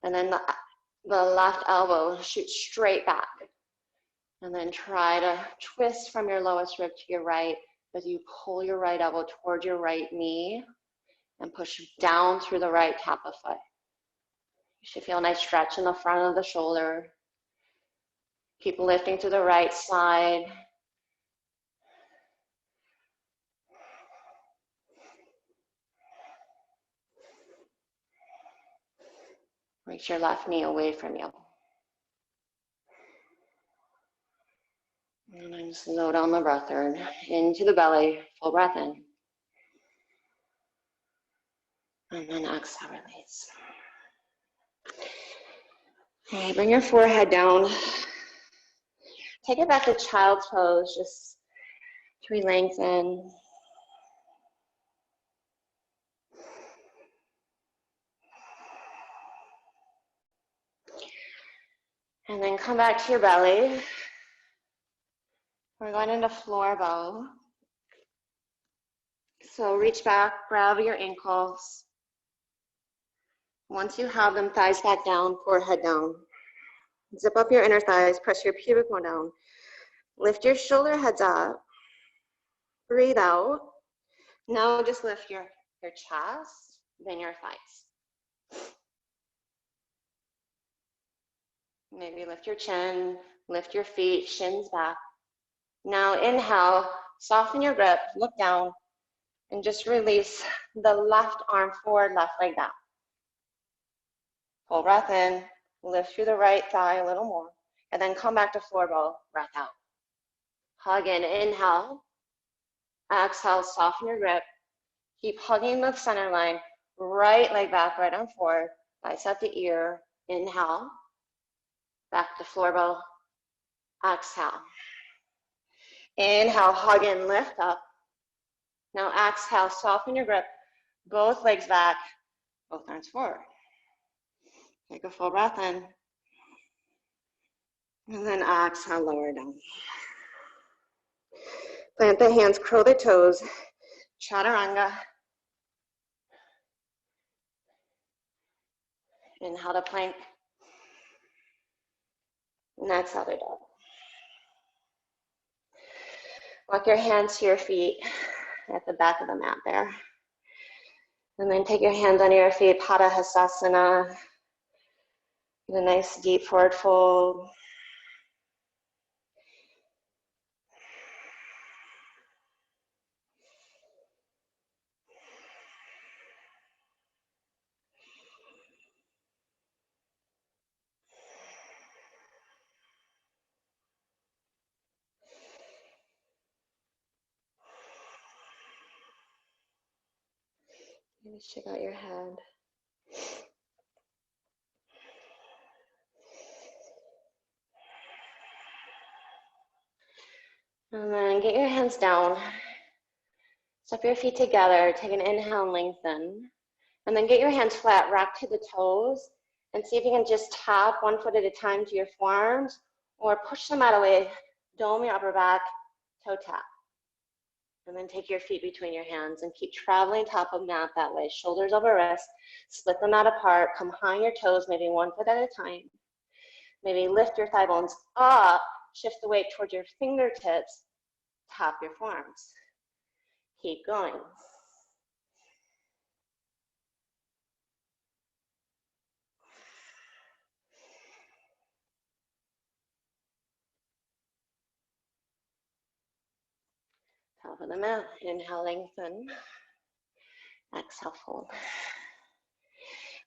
And then the left elbow shoots straight back. And then try to twist from your lowest rib to your right as you pull your right elbow towards your right knee and push down through the right tap of foot. You should feel a nice stretch in the front of the shoulder. Keep lifting to the right side. Reach your left knee away from you. And then slow down the breath into the belly, full breath in. And then exhale, release. Okay, bring your forehead down. Take it back to child's pose, just to re-lengthen. And then come back to your belly. We're going into floor bow. So reach back, grab your ankles. Once you have them, thighs back down, forehead down. Zip up your inner thighs, press your pubic bone down. Lift your shoulder heads up. Breathe out. Now just lift your chest, then your thighs. Maybe lift your chin, lift your feet, shins back. Now inhale, soften your grip, look down, and just release the left arm forward, left leg down. Full breath in, lift through the right thigh a little more, and then come back to floor bow, breath out. Hug in, inhale. Exhale, soften your grip. Keep hugging the center line, right leg back, right arm forward, bicep to ear. Inhale, back to floor bow. Exhale. Inhale, hug in, lift up. Now exhale, soften your grip, both legs back, both arms forward. Take a full breath in. And then exhale, lower down. Plant the hands, curl the toes, chaturanga. Inhale to plank. And exhale to dog. Walk your hands to your feet at the back of the mat there. And then take your hands under your feet, Padahastasana. Get a nice deep forward fold. Maybe shake out your head. And then get your hands down. Step your feet together. Take an inhale and lengthen. And then get your hands flat, rock to the toes. And see if you can just tap one foot at a time to your forearms or push them out of the way. Dome your upper back, toe tap. And then take your feet between your hands and keep traveling top of mat that way. Shoulders over wrists, split them out apart, come high on your toes, maybe one foot at a time. Maybe lift your thigh bones up, shift the weight towards your fingertips, tap your forearms. Keep going. Top of the mat, inhale, lengthen. Exhale, fold.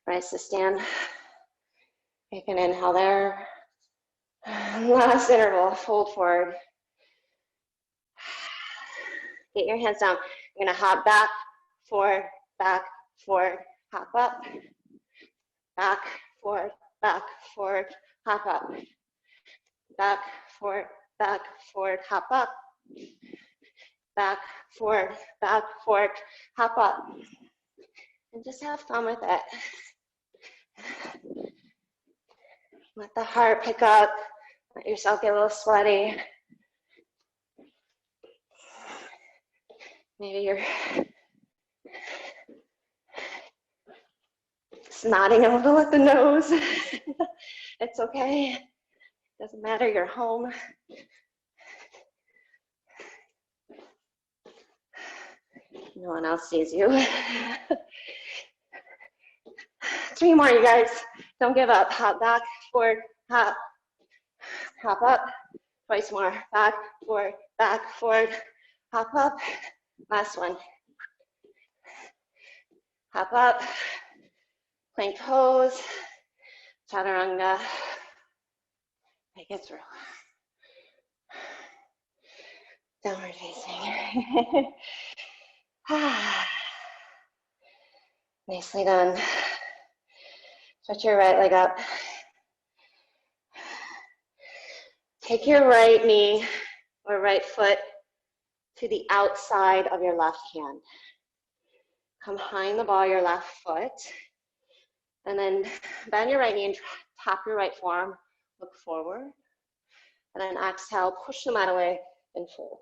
Rise to stand. Take an inhale there. Last interval, fold forward. Get your hands down. You're gonna hop back, forward, hop up. Back, forward, hop up. Back, forward, hop up. Back, forward, hop up. And just have fun with it. Let the heart pick up. Let yourself get a little sweaty. Maybe you're snotting a little at the nose. It's okay. Doesn't matter, you're home. No one else sees you. 3 more, you guys. Don't give up. Hop back, forward, hop. Hop up. Twice more. Back, forward, hop up. Last one. Hop up. Plank pose. Chaturanga. Make it through. Downward facing. Nicely done. Stretch your right leg up. Take your right knee or right foot to the outside of your left hand. Come behind the ball of your left foot. And then bend your right knee and tap your right forearm. Look forward. And then exhale, push the mat away and fold.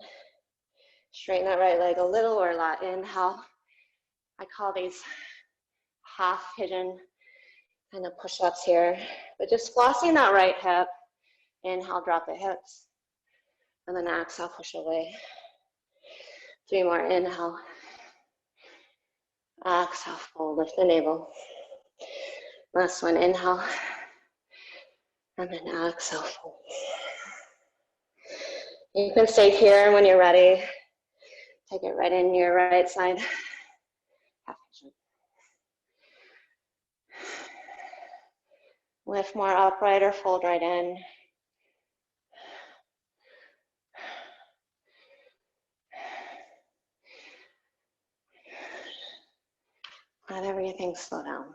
Straighten that right leg a little or a lot. Inhale. I call these half pigeon kind of push-ups here. But just flossing that right hip. Inhale, drop the hips. And then exhale, push away. 3 more. Inhale. Exhale, fold. Lift the navel. Last one. Inhale. And then exhale, fold. You can stay here when you're ready. Take it right in your right side. Half pigeon. Lift more upright or fold right in. Let everything slow down.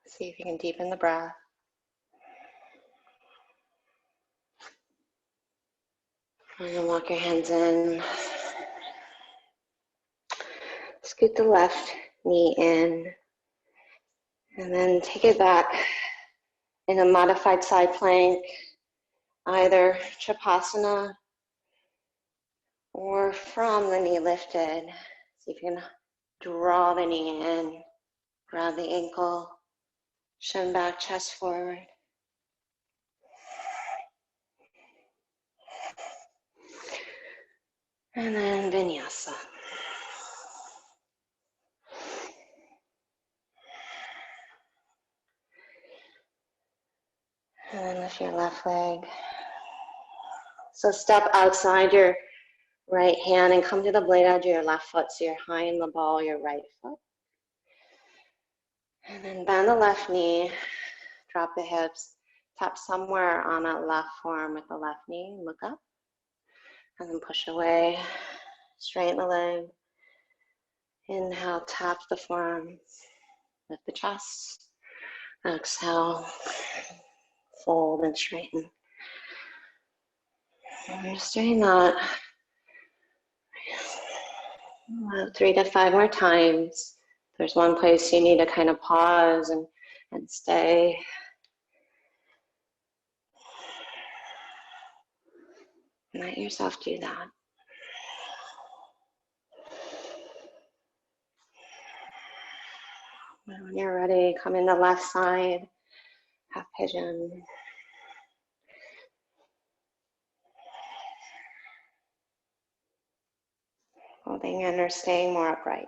See if you can deepen the breath. And then walk your hands in. Scoot the left knee in. And then take it back in a modified side plank, either Tripadasana or from the knee lifted. See if you can draw the knee in, grab the ankle, shin back, chest forward. And then Vinyasa. And then lift your left leg. So step outside your right hand and come to the blade edge of your left foot so you're high in the ball of your right foot. And then bend the left knee, drop the hips, tap somewhere on that left forearm with the left knee, look up, and then push away, straighten the leg. Inhale, tap the forearm, lift the chest. Exhale, fold and straighten. And just doing that about 3 to 5 more times. There's one place you need to kind of pause and stay. Let yourself do that. When you're ready, come in the left side, half pigeon. Holding in or staying more upright.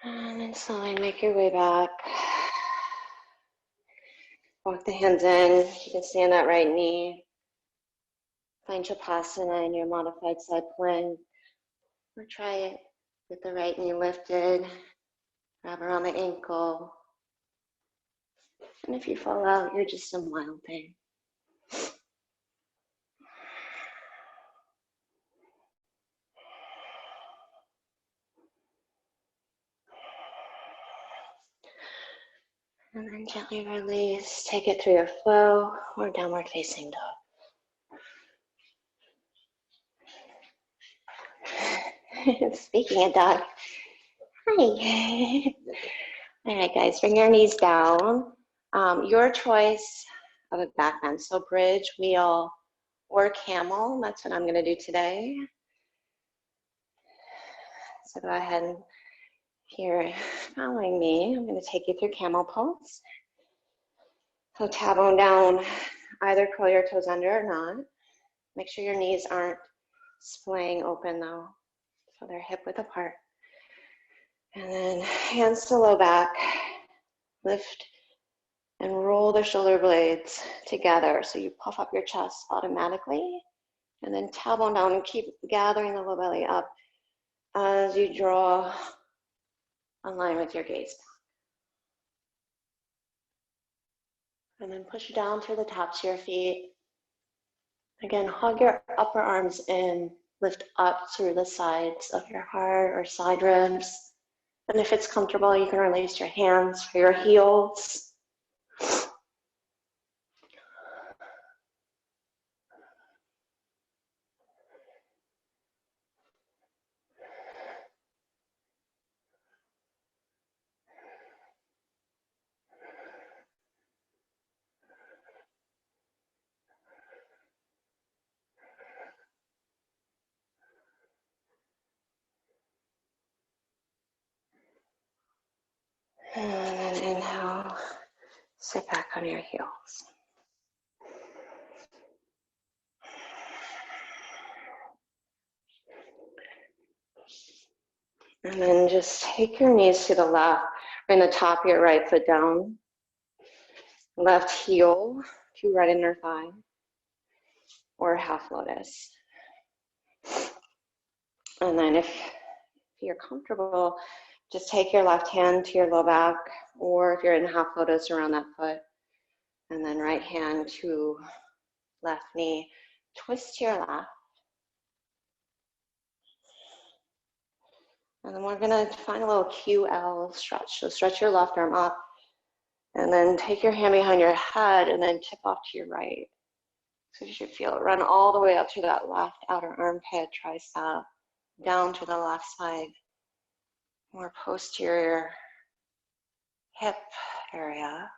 And then slowly make your way back. Walk the hands in. You can stand that right knee. Find Shavasana in your modified side plank. Or try it with the right knee lifted. Grab around the ankle. And if you fall out, you're just a mild thing. And then gently release. Take it through your flow or downward facing dog. Speaking of dog, hi. All right, guys, bring your knees down. Your choice of a back bend. So bridge, wheel, or camel. That's what I'm going to do today. So go ahead and if you're following me, I'm going to take you through camel pose. So tailbone down, either curl your toes under or not. Make sure your knees aren't splaying open though. So they're hip width apart. And then hands to low back. Lift and roll the shoulder blades together so you puff up your chest automatically. And then tailbone down and keep gathering the low belly up as you draw in line with your gaze. And then push down through the tops of your feet. Again, hug your upper arms in. Lift up through the sides of your heart or side ribs. And if it's comfortable, you can release your hands for your heels. And then inhale, sit back on your heels. And then just take your knees to the left. Bring the top of your right foot down. Left heel to right inner thigh. Or half lotus. And then if you're comfortable, just take your left hand to your low back. Or if you're in half lotus around that foot. And then right hand to left knee, twist to your left. And then we're gonna find a little QL stretch. So stretch your left arm up and then take your hand behind your head and then tip off to your right. So you should feel it run all the way up to that left outer armpit, tricep, down to the left side, more posterior hip area.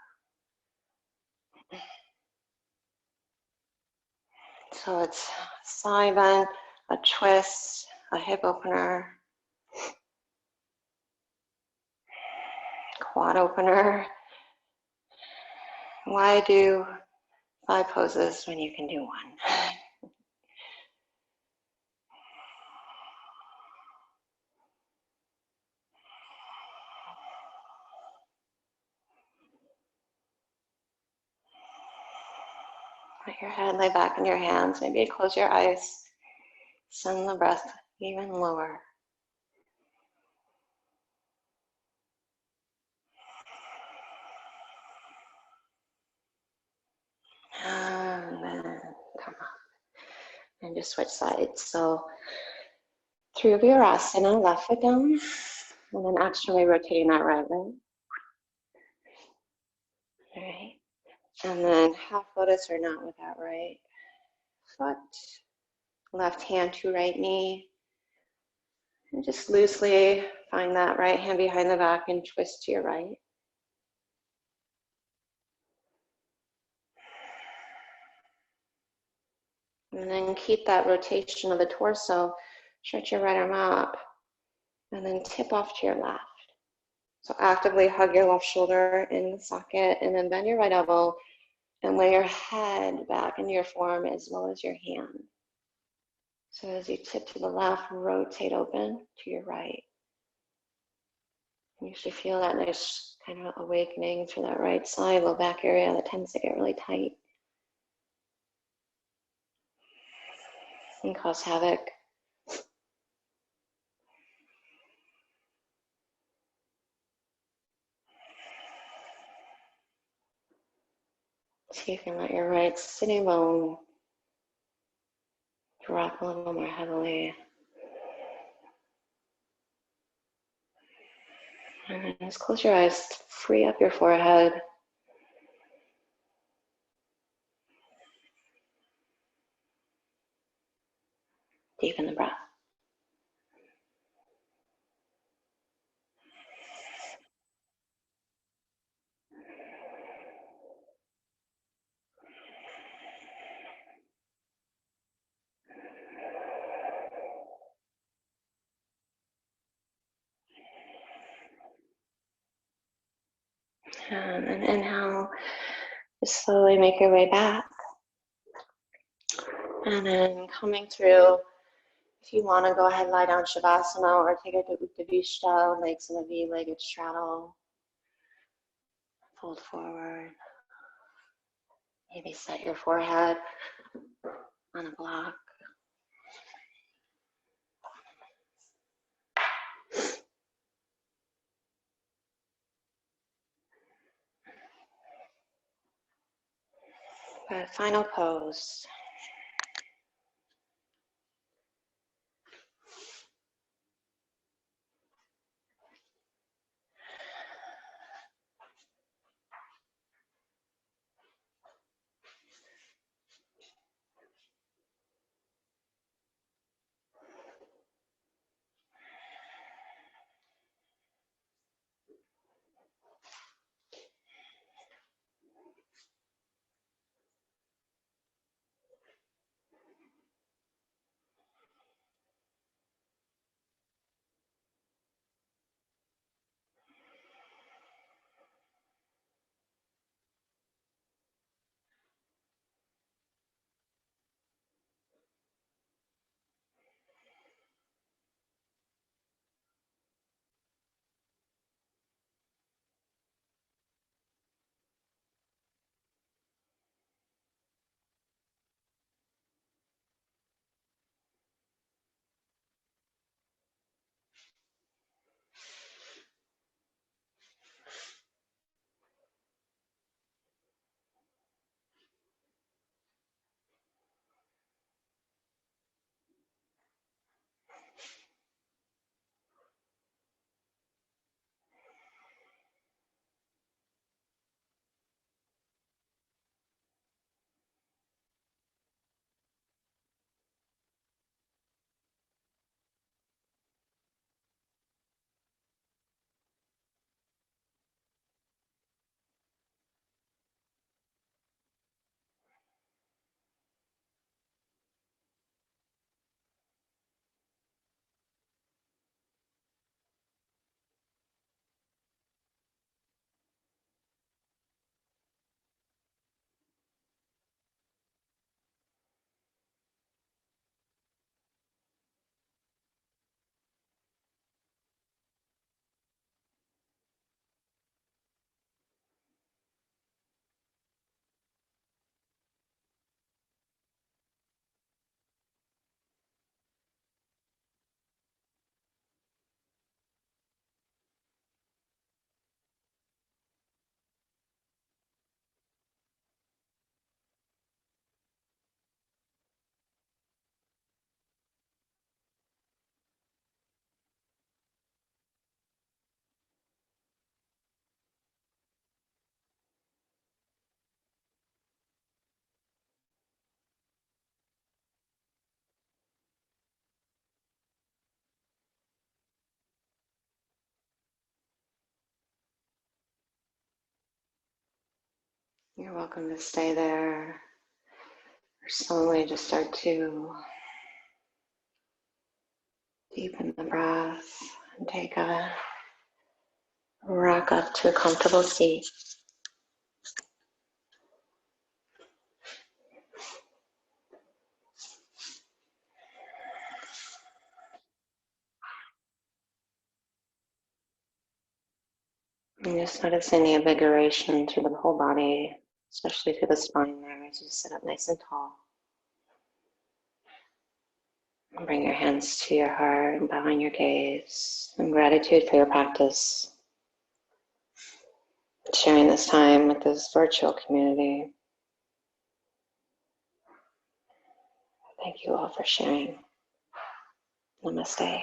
So it's a side bend, a twist, a hip opener, quad opener. Why do 5 poses when you can do 1? Let your head lay back in your hands. Maybe close your eyes. Send the breath even lower. And then come up. And just switch sides. So through Virasana, left foot down. And then externally rotating that right leg. All right. And then half lotus or not with that right foot. Left hand to right knee. And just loosely find that right hand behind the back and twist to your right. And then keep that rotation of the torso. Stretch your right arm up. And then tip off to your left. So actively hug your left shoulder in the socket and then bend your right elbow and lay your head back into your forearm as well as your hand. So as you tip to the left, rotate open to your right. You should feel that nice kind of awakening through that right side, low back area that tends to get really tight and cause havoc. So you can let your right sitting bone drop a little more heavily. And then just close your eyes, free up your forehead. Deepen the breath. And then inhale, just slowly make your way back. And then coming through, if you want to go ahead, lie down Shavasana or take it to Uttanasana, legs in a V-legged straddle. Fold forward. Maybe set your forehead on a block. Good, final pose. You're welcome to stay there or slowly just start to deepen the breath and take a rock up to a comfortable seat. And just notice any invigoration through the whole body, especially through the spine there as you sit up nice and tall. And bring your hands to your heart and bow in your gaze in gratitude for your practice. Sharing this time with this virtual community. Thank you all for sharing. Namaste.